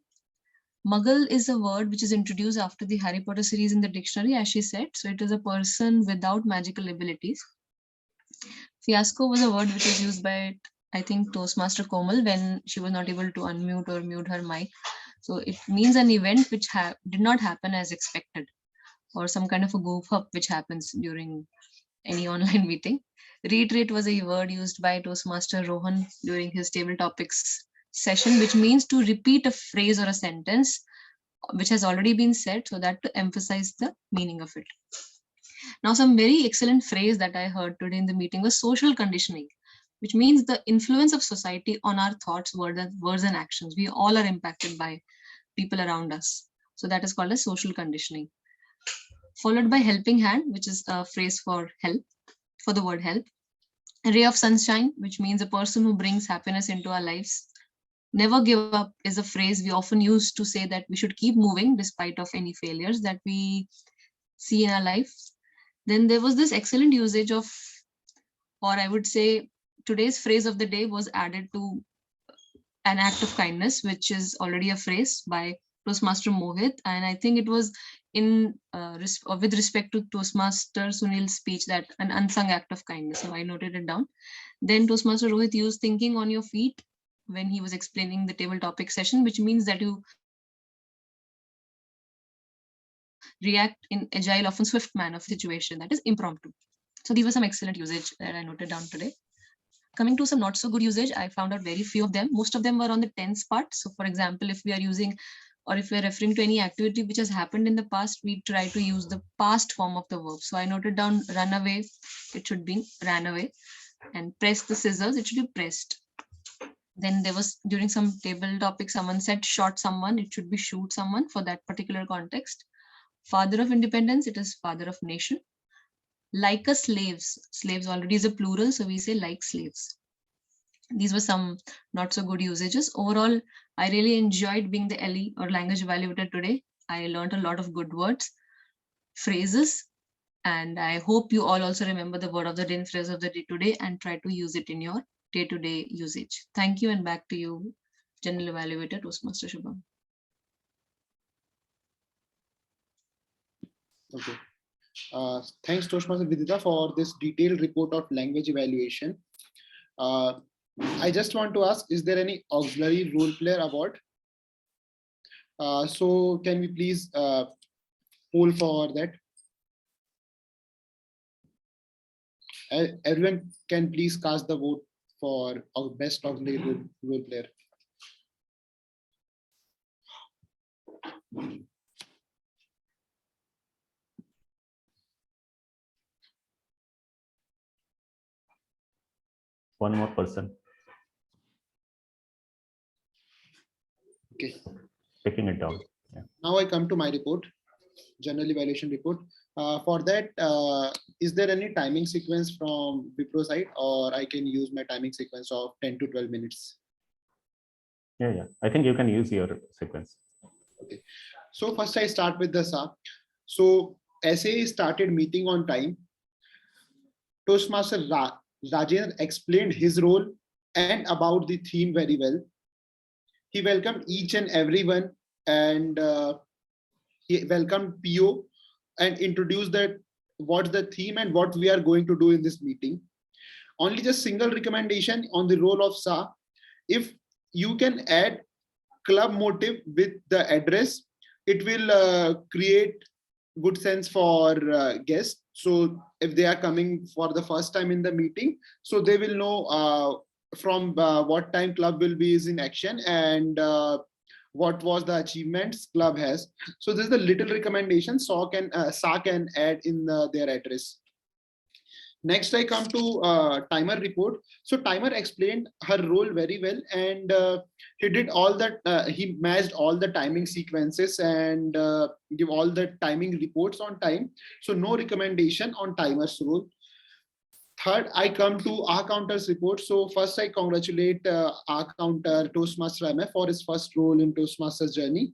Muggle is a word which is introduced after the Harry Potter series in the dictionary, as she said. So it is a person without magical abilities. Fiasco was a word which was used by, I think, Toastmaster Komal when she was not able to unmute or mute her mic. So it means an event which did not happen as expected, or some kind of a goof up which happens during any online meeting. Reiterate was a word used by Toastmaster Rohan during his table topics session, which means to repeat a phrase or a sentence which has already been said, so that to emphasize the meaning of it. Now, some very excellent phrase that I heard today in the meeting was social conditioning, which means the influence of society on our thoughts, words and actions. We all are impacted by people around us. So that is called as social conditioning. Followed by helping hand, which is a phrase for help, for the word help. A ray of sunshine, which means a person who brings happiness into our lives. Never give up is a phrase we often use to say that we should keep moving despite of any failures that we see in our life. Then there was this excellent usage of, or I would say today's phrase of the day was added to an act of kindness, which is already a phrase by Toastmaster Mohit. And I think it was in with respect to Toastmaster Sunil's speech, that an unsung act of kindness. So I noted it down. Then Toastmaster Rohit used thinking on your feet when he was explaining the table topic session, which means that you react in agile, often swift manner of situation that is impromptu. So these were some excellent usage that I noted down today. Coming to some not so good usage, I found out very few of them. Most of them were on the tense part. So for example, if we are using, or if we're referring to any activity which has happened in the past, we try to use the past form of the verb. So I noted down run away, it should be ran away, and press the scissors, it should be pressed. Then there was, during some table topic, someone said shot someone, it should be shoot someone for that particular context. Father of independence, it is father of nation. Like a slaves, slaves already is a plural, so we say like slaves. These were some not so good usages. Overall, I really enjoyed being the LE or language evaluator today. I learned a lot of good words, phrases, and I hope you all also remember the word of the day and phrase of the day today and try to use it in your day-to-day usage. Thank you, and back to you, General Evaluator Toastmaster Shubham. Okay. Thanks, Toastmaster Vidita, for this detailed report of language evaluation. I just want to ask, is there any auxiliary role player award? So can we please poll for that? Everyone can please cast the vote for our best auxiliary role player. One more person. Okay. Taking it down. Yeah. Now I come to my report, general evaluation report. For that, is there any timing sequence from Wipro side, or I can use my timing sequence of 10 to 12 minutes? Yeah. I think you can use your sequence. Okay. So first I start with the SA. So SA started meeting on time. Toastmaster Rajendra explained his role and about the theme very well. He welcomed each and everyone, and he welcomed PO and introduced that what's the theme and what we are going to do in this meeting. Only just single recommendation on the role of SA. If you can add club motive with the address, it will create good sense for guests. So if they are coming for the first time in the meeting, so they will know from what time club will be is in action and what was the achievements club has. So this is the little recommendation SA can add in their address. Next, I come to timer report. So timer explained her role very well, and he did all that. He matched all the timing sequences and give all the timing reports on time. So no recommendation on timer's role. Third, I come to our counter's report. So first, I congratulate our counter Toastmaster Ame for his first role in Toastmasters journey.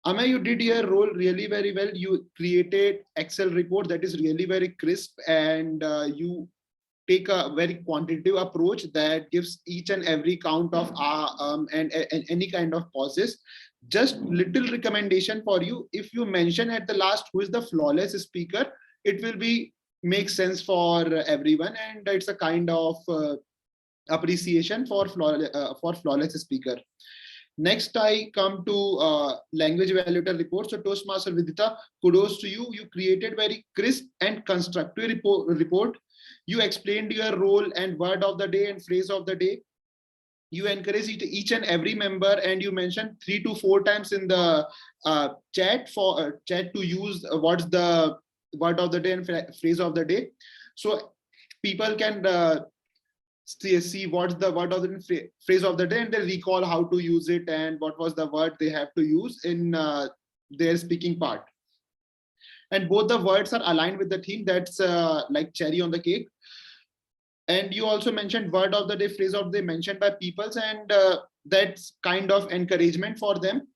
Ama, you did your role really very well. You created Excel report that is really very crisp, and you take a very quantitative approach that gives each and every count of and any kind of pauses. Just little recommendation for you. If you mention at the last who is the flawless speaker, it will be make sense for everyone, and it's a kind of appreciation for flawless speaker. Next, I come to language evaluator report. So Toastmaster Vidita, kudos to you. You created very crisp and constructive report. You explained your role and word of the day and phrase of the day. You encourage each and every member, and you mentioned 3 to 4 times in the chat to use what's the word of the day and phrase of the day. So people can see what's the word of the phrase of the day, and they recall how to use it and what was the word they have to use in their speaking part. And both the words are aligned with the theme. That's like cherry on the cake. And you also mentioned word of the day, phrase of the day mentioned by peoples, and that's kind of encouragement for them.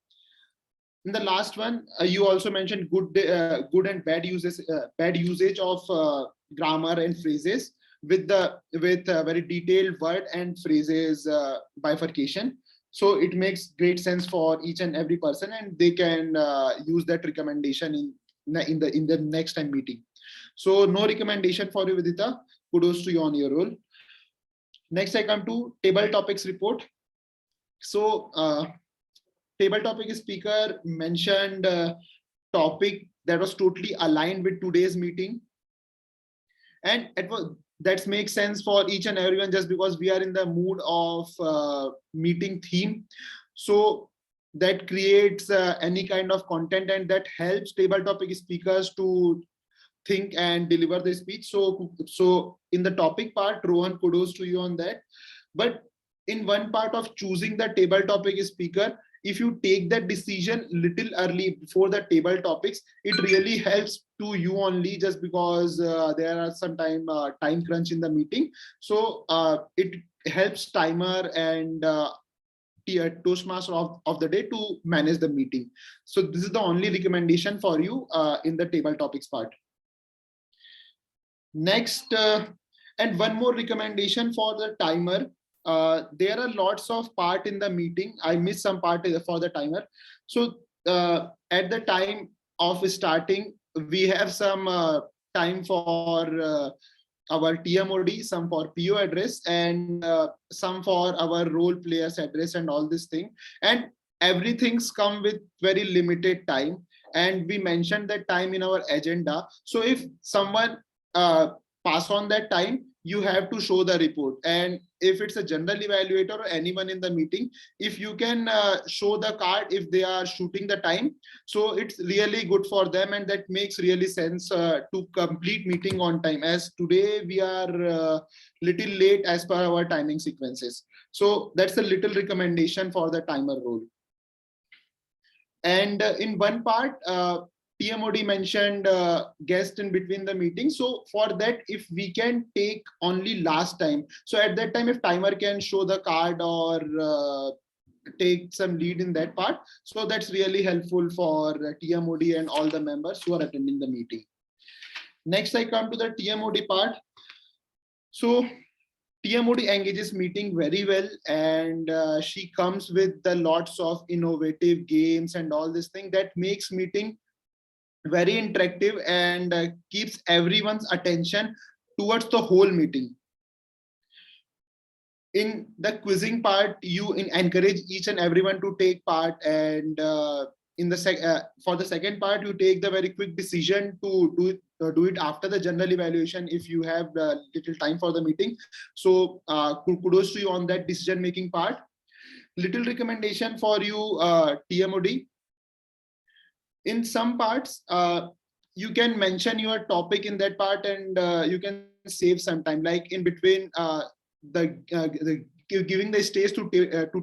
In the last one, you also mentioned good and bad usage of grammar and phrases with very detailed word and phrases bifurcation. So it makes great sense for each and every person, and they can use that recommendation in the next time meeting. So no recommendation for you, Vidita. Kudos to you on your role. Next, I come to table topics report. So table topic speaker mentioned topic that was totally aligned with today's meeting, and that makes sense for each and everyone, just because we are in the mood of meeting theme. So that creates any kind of content, and that helps table topic speakers to think and deliver the speech. So in the topic part, Rohan, kudos to you on that. But in one part of choosing the table topic speaker, if you take that decision little early before the table topics, it really helps to you only, just because there are some time crunch in the meeting. So it helps timer and Toastmaster of the day to manage the meeting. So this is the only recommendation for you in the table topics part. Next, and one more recommendation for the timer. There are lots of part in the meeting. I missed some part for the timer. So at the time of starting, we have some time for our TMOD, some for PO address, and some for our role players address and all this thing. And everything's come with very limited time. And we mentioned that time in our agenda. So if someone pass on that time, you have to show the report. And if it's a general evaluator or anyone in the meeting, if you can show the card if they are shooting the time, so it's really good for them, and that makes really sense to complete meeting on time, as today we are little late as per our timing sequences. So that's a little recommendation for the timer role. And in one part, TMOD mentioned guest in between the meeting. So for that, if we can take only last time, so at that time, if timer can show the card or take some lead in that part, so that's really helpful for TMOD and all the members who are attending the meeting. Next, I come to the TMOD part. So TMOD engages meeting very well, and she comes with the lots of innovative games and all this thing that makes meeting very interactive and keeps everyone's attention towards the whole meeting. In the quizzing part, you encourage each and everyone to take part, and in the for the second part, you take the very quick decision to do it after the general evaluation if you have little time for the meeting. So kudos to you on that decision making part. Little recommendation for you, TMOD. In some parts, you can mention your topic in that part, and you can save some time, like in between the giving the stage to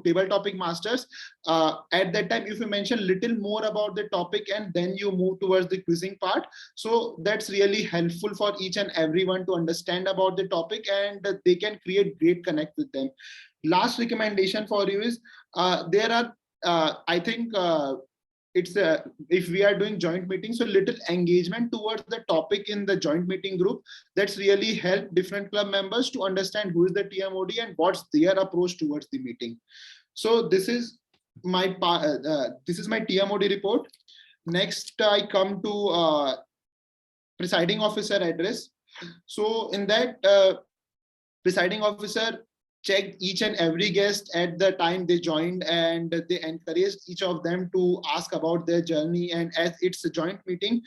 table topic masters. At that time, if you mention little more about the topic and then you move towards the quizzing part, so that's really helpful for each and everyone to understand about the topic, and they can create great connect with them. Last recommendation for you is, there are I think it's if we are doing joint meetings, so little engagement towards the topic in the joint meeting group, that's really helped different club members to understand who is the TMOD and what's their approach towards the meeting. So this is my TMOD report. Next, I come to presiding officer address. So in that, presiding officer checked each and every guest at the time they joined, and they encouraged each of them to ask about their journey. And as it's a joint meeting,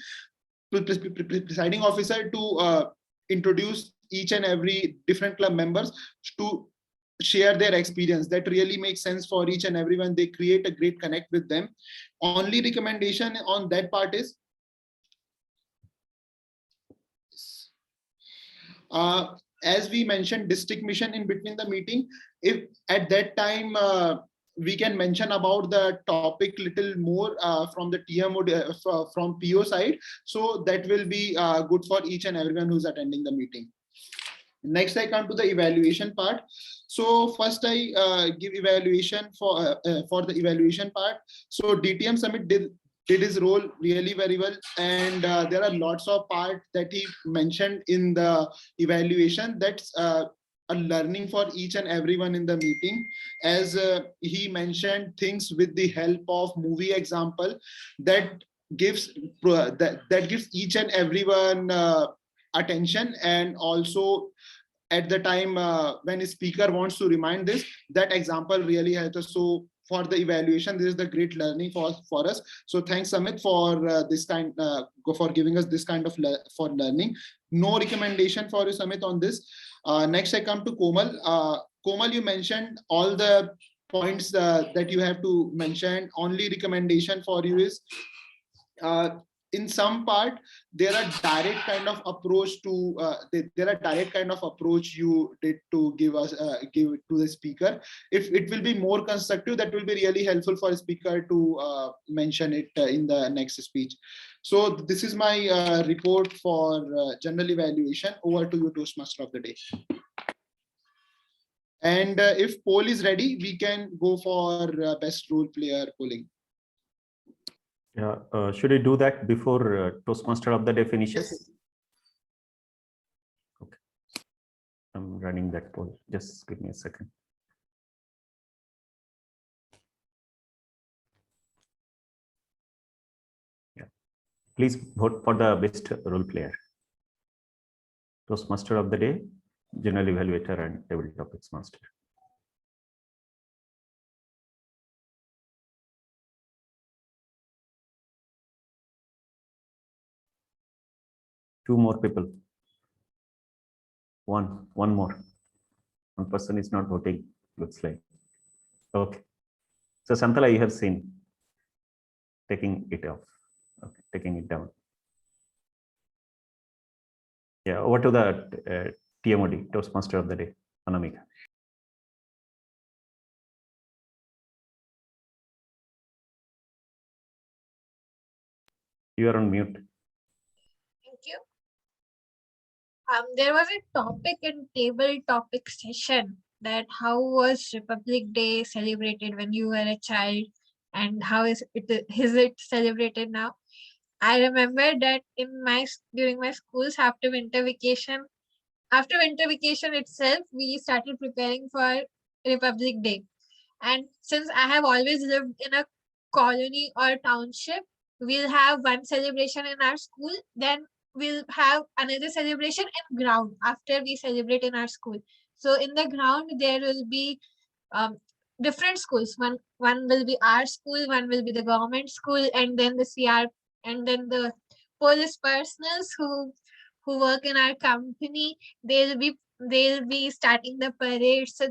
presiding officer to introduce each and every different club members to share their experience. That really makes sense for each and everyone. They create a great connect with them. Only recommendation on that part is, as we mentioned district mission in between the meeting, if at that time we can mention about the topic little more from the TMO from PO side, so that will be good for each and everyone who's attending the meeting. Next, I come to the evaluation part. So first I give evaluation for the evaluation part. So DTM Summit did his role really very well, and there are lots of parts that he mentioned in the evaluation that's a learning for each and everyone in the meeting, as he mentioned things with the help of movie example that gives each and everyone attention. And also at the time when a speaker wants to remind this, that example really helps us. So for the evaluation, this is the great learning for us. So thanks, Amit, for this kind for giving us this kind of for learning. No recommendation for you, Amit, on this. Next, I come to Komal. Komal, you mentioned all the points that you have to mention. Only recommendation for you is, in some part there are direct kind of approach to you did to give it to the speaker. If it will be more constructive, that will be really helpful for a speaker to mention it in the next speech. So this is my report for general evaluation. Over to you, Toastmaster of the day. And if poll is ready, we can go for best role player polling. Yeah, should we do that before Toastmaster of the day finishes? Okay, I'm running that poll. Just give me a second. Yeah, please vote for the best role player. Toastmaster of the day, General Evaluator, and Table Topics Master. Two more people. One more. One person is not voting, looks like. Okay. So Santala, you have seen taking it off. Okay, taking it down. Yeah, over to the TMOD, Toastmaster of the day, Anamika. You are on mute. Thank you. There was a topic in table topic session that how was Republic Day celebrated when you were a child, and how is it celebrated now? I remember that during my school's after winter vacation itself, we started preparing for Republic Day. And since I have always lived in a colony or township, we'll have one celebration in our school, then we'll have another celebration in ground after we celebrate in our school. So in the ground, there will be different schools. One will be our school, one will be the government school, and then the CR, and then the police personals who work in our company, they'll be starting the parade. So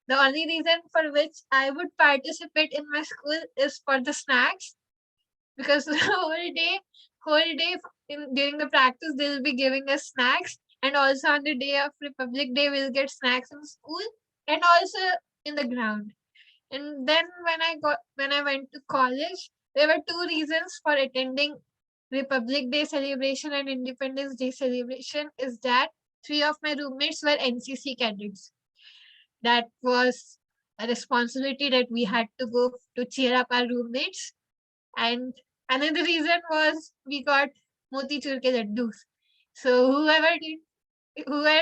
The only reason for which I would participate in my school is for the snacks, because the whole day during the practice they'll be giving us snacks, and also on the day of Republic Day we'll get snacks in school and also in the ground. And then when I went to college, there were two reasons for attending Republic Day celebration and Independence Day celebration. Is that three of my roommates were NCC cadets. That was a responsibility that we had to go to cheer up our roommates. And another reason was we got motichur ke laddus. So whoever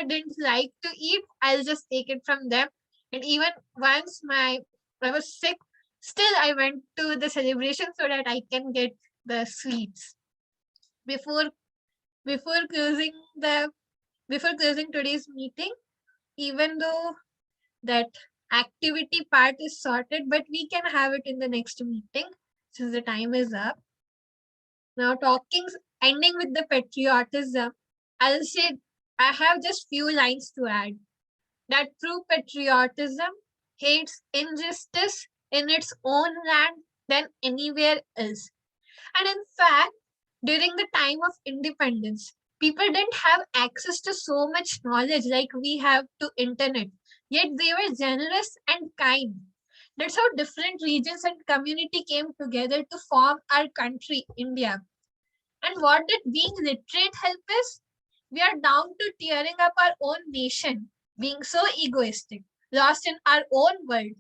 didn't like to eat, I'll just take it from them. And even once I was sick, still I went to the celebration so that I can get the sweets. Before closing today's meeting, even though that activity part is sorted, but we can have it in the next meeting since the time is up. Now ending with the patriotism, I'll say I have just few lines to add. That true patriotism hates injustice in its own land than anywhere else. And in fact, during the time of independence, people didn't have access to so much knowledge like we have to internet, yet they were generous and kind. That's how different regions and community came together to form our country, India. And what did being literate help us? We are down to tearing up our own nation, being so egoistic, lost in our own world.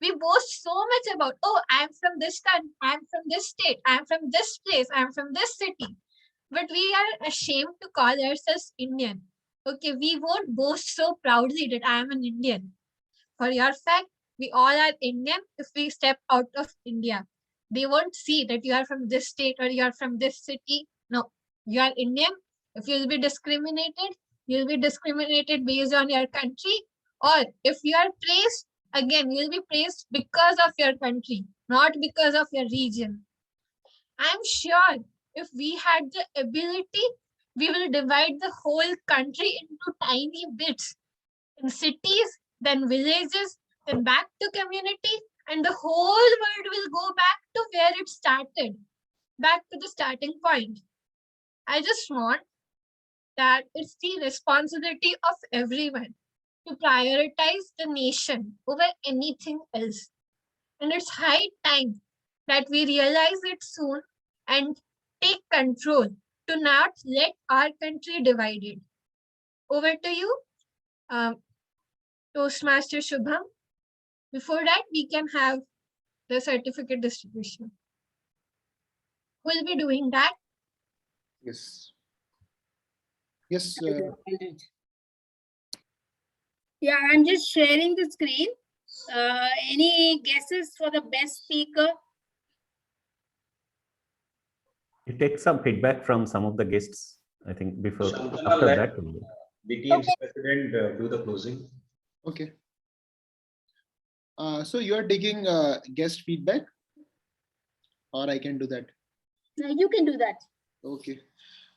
We boast so much about, oh, I'm from this country, I'm from this state, I'm from this place, I'm from this city. But we are ashamed to call ourselves Indian. Okay, we won't boast so proudly that I am an Indian. For your fact, we all are Indian if we step out of India. They won't see that you are from this state or you are from this city. No, you are Indian. If you'll be discriminated, you'll be discriminated based on your country. Or if you are praised, again, you'll be praised because of your country, not because of your region. I'm sure if we had the ability, we will divide the whole country into tiny bits, in cities, then villages, then back to community, and the whole world will go back to where it started, back to the starting point. I just want that it's the responsibility of everyone to prioritize the nation over anything else. And it's high time that we realize it soon and take control to not let our country divided. Over to you, Toastmaster Shubham. Before that, we can have the certificate distribution. Who will be doing that? Yes. Yes. Yeah, I'm just sharing the screen. Any guesses for the best speaker? You take some feedback from some of the guests, I think, before, Shantanu, after let that. BTMC president do the closing. Okay. So you are taking guest feedback, or I can do that? No, you can do that. Okay.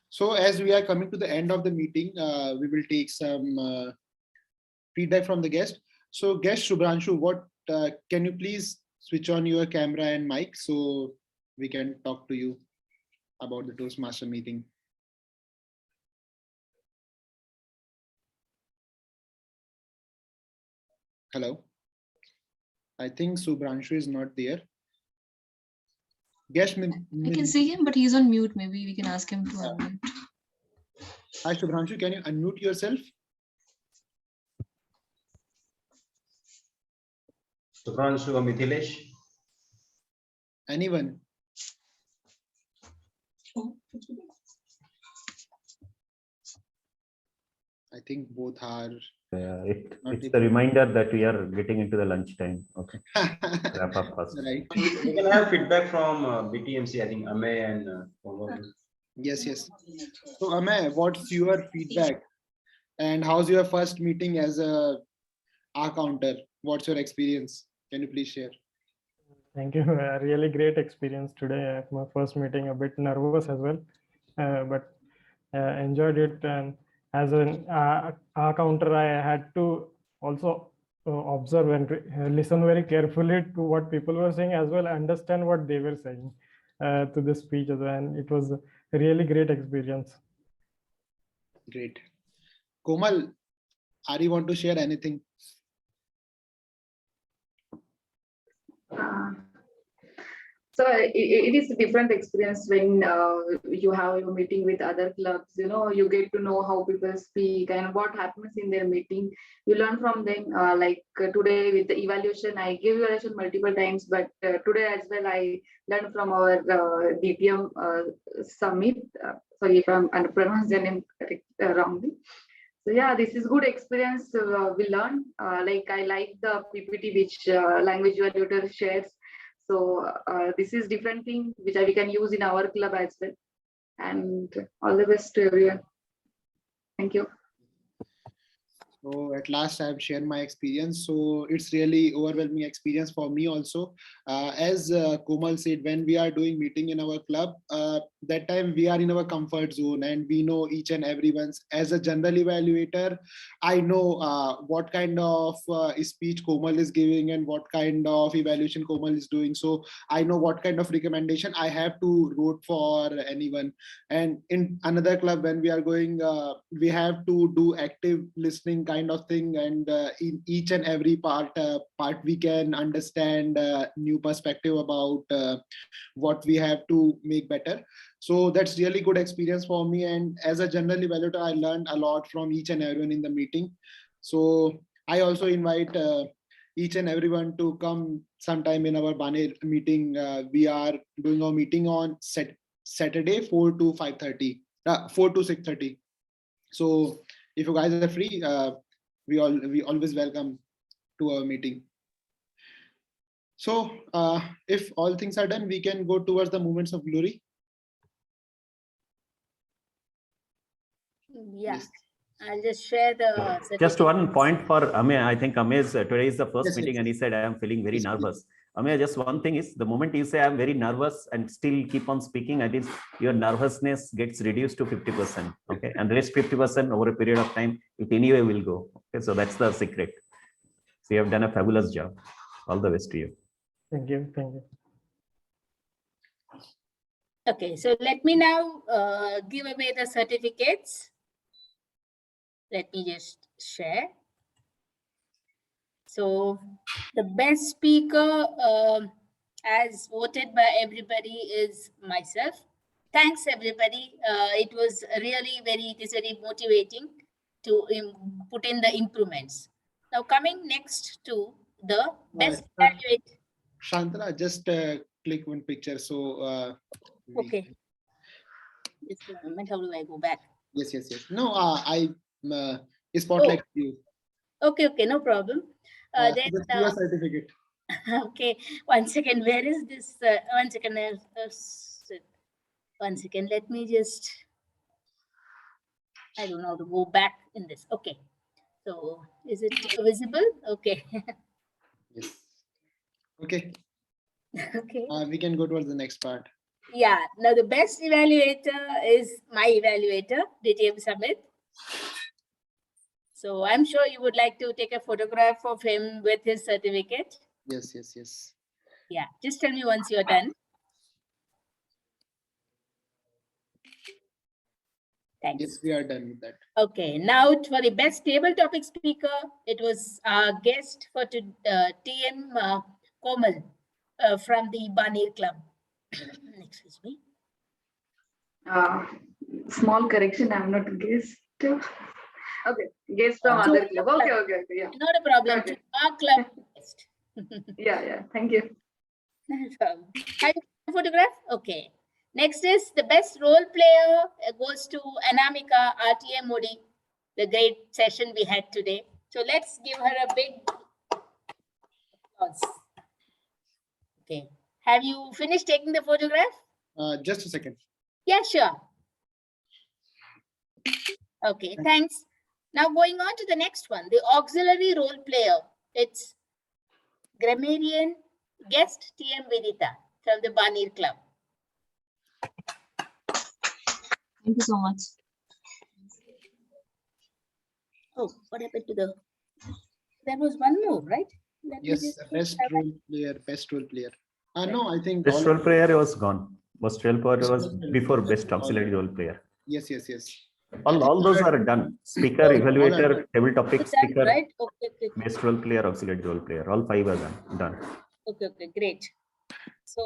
So as we are coming to the end of the meeting, we will take some feedback from the guest. So guest Shubhranshu, what can you please switch on your camera and mic so we can talk to you about the Toastmaster meeting? Hello. I think Shubhranshu is not there. Guest, I can see him, but he's on mute. Maybe we can ask him to unmute. Hi Shubhranshu, can you unmute yourself? Shubhranshu or Mithilesh? Anyone? I think both are. It's a reminder that we are getting into the lunch time. Okay. Wrap up first. Right. We can have feedback from BTMC, I think Amay and Yes, yes. So Amay, what's your feedback? And how's your first meeting as a counter? What's your experience? Can you please share? Thank you. A really great experience today at my first meeting. A bit nervous as well, but enjoyed it. And as an counter, I had to also observe and listen very carefully to what people were saying, as well understand what they were saying to the speech as well. And it was a really great experience. Great. Komal, Ari want to share anything? So it is a different experience when you have a meeting with other clubs. You get to know how people speak and what happens in their meeting. You learn from them. Today with the evaluation, I gave evaluation multiple times, but today as well I learned from our DPM summit. Sorry if I'm pronounced the name wrongly. So yeah, this is good experience we learn. I like the PPT which language evaluator shares. So this is different thing which we can use in our club as well. And all the best to everyone. Thank you. So at last I've shared my experience. So it's really overwhelming experience for me also. As Komal said, when we are doing meeting in our club, that time we are in our comfort zone and we know each and everyone's. As a general evaluator, I know what kind of speech Komal is giving and what kind of evaluation Komal is doing. So I know what kind of recommendation I have to wrote for anyone. And in another club, when we are going, we have to do active listening kind of thing, and in each and every part we can understand new perspective about what we have to make better. So that's really good experience for me, and as a general evaluator I learned a lot from each and everyone in the meeting. So I also invite each and everyone to come sometime in our Baner meeting. We are doing our meeting on Saturday 4 to 5:30, 4 to 6:30. So if you guys are free, we always welcome to our meeting. So if all things are done, we can go towards the moments of glory. Yeah, I'll just share the Just one point for Amey. I think Amey's today is the first Yes, meeting, yes. and he said, I am feeling very Yes, nervous. Amey, just one thing is, the moment you say I'm very nervous and still keep on speaking, I think your nervousness gets reduced to 50%. Okay, and the rest 50% over a period of time, it anyway will go. Okay, so that's the secret. So you have done a fabulous job. All the best to you. Thank you. Thank you. Okay, so let me now give away the certificates. Let me just share. So the best speaker as voted by everybody is myself. Thanks everybody. It was really it is very motivating to put in the improvements. Now coming next to the best evaluate. Shantana, just click one picture. So Okay. Just a moment, how do I go back? Yes. No, I spotlight you. Okay, no problem. Then just your certificate. Okay, one second. Where is this? One second. One second. Let me just. I don't know how to go back in this. Okay. So is it visible? Okay. Yes. Okay. Okay. We can go towards the next part. Yeah. Now the best evaluator is my evaluator, BTM Summit. So I'm sure you would like to take a photograph of him with his certificate. Yes. Yeah. Just tell me once you're done. Thanks. Yes, we are done with that. Okay, now for the best table topic speaker, it was our guest for TM Komal from the Baner Club. Excuse me. Small correction, I'm not a guest. Okay, guest from other club. Okay, yeah. Not a problem. Okay. Our club guest. Yeah, thank you. No problem. Have you got a photograph? Okay. Next is the best role player goes to Anamika RTM Modi, the great session we had today. So let's give her a big applause. Okay. Have you finished taking the photograph? Just a second. Yeah, sure. Okay, thanks. Now going on to the next one, the auxiliary role player. It's grammarian guest TM Vidita from the Baner Club. Thank you so much. Oh, what happened to the... There was one more, right? Let me Yes, just best role player, best role player. No, I think Best all role player was gone. Most role player was Best role before player. best All auxiliary are- role player. Yes, yes, yes. I All think those that- are done. Speaker, all are evaluator, done. table topic, It's done, speaker, right? Okay, okay, best role player, auxiliary role player. All 5 are done. okay, okay, great. So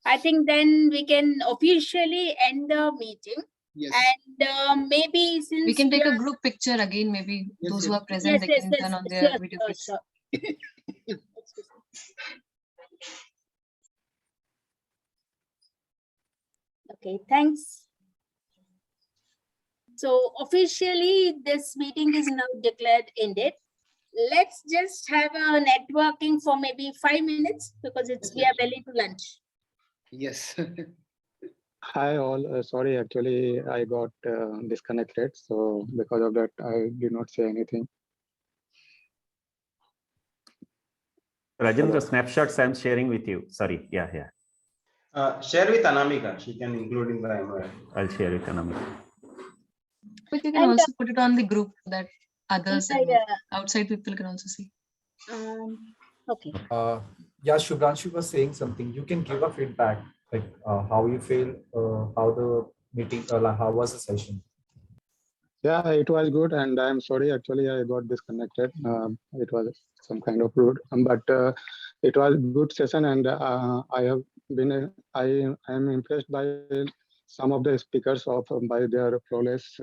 I think then we can officially end the meeting. Yes. And maybe since We can take are- a group picture again. Maybe Yes, those yes. who are present, Yes, they yes, can yes, turn on their sure, video sure, feeds. sure. Excuse me. Okay, thanks. So officially, this meeting is now declared ended. Let's just have a networking for maybe 5 minutes because we are belly to lunch. Yes. Hi all. Sorry, actually I got disconnected. So because of that, I did not say anything. Rajendra, snapshots I'm sharing with you. Sorry. Yeah. Share with Anamika. She can include in the MOL. I'll share it, Anamika. But you can And, also put it on the group so that others and yeah. outside people can also see. Okay. Yeah, Shubhranshu was saying something. You can give a feedback, like how you feel, how the meeting, like how was the session? Yeah, it was good, and I'm sorry. Actually, I got disconnected. It was some kind of rude, but it was good session, and I have been. I am impressed by some of the speakers by their flawless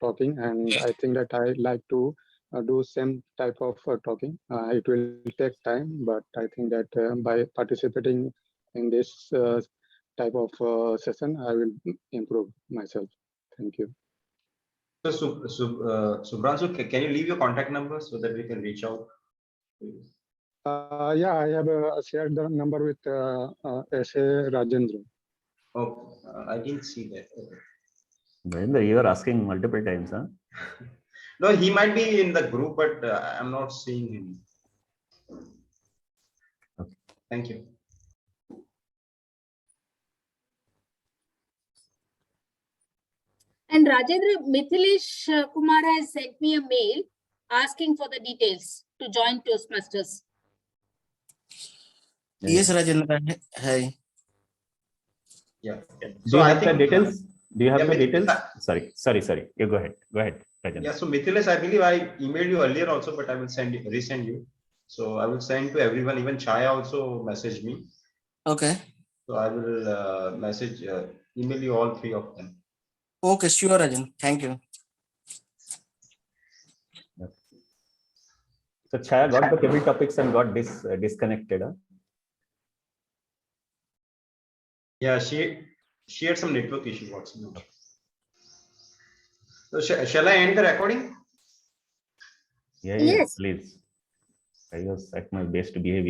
talking, and I think that I like to do same type of talking. It will take time, but I think that by participating in this type of session, I will improve myself. Thank you. So, Subhranshu, can you leave your contact number so that we can reach out? Yeah, I have shared the number with S.A. Rajendra. Oh, I didn't see that. Okay. Rajendra, you are asking multiple times, huh? No, he might be in the group, but I'm not seeing him. Okay. Thank you. And Rajendra, Mithilesh Kumar has sent me a mail asking for the details to join Toastmasters. Yes, Rajendra. Hi. Yeah. Do So you I have the think details? Do you have the Mithilesh, details? Sorry. You go ahead, Rajendra. Yeah. So Mithilesh, I believe I emailed you earlier also, but I will resend you. So I will send to everyone. Even Chaya also messaged me. Okay. So I will email you all 3 of them. Okay, sure, Rajan. Thank you. So Chaya got the table topics and got disconnected. Huh? Yeah, she had some network issue. So shall I end the recording? Yeah, Yes. please. I was at my best behavior.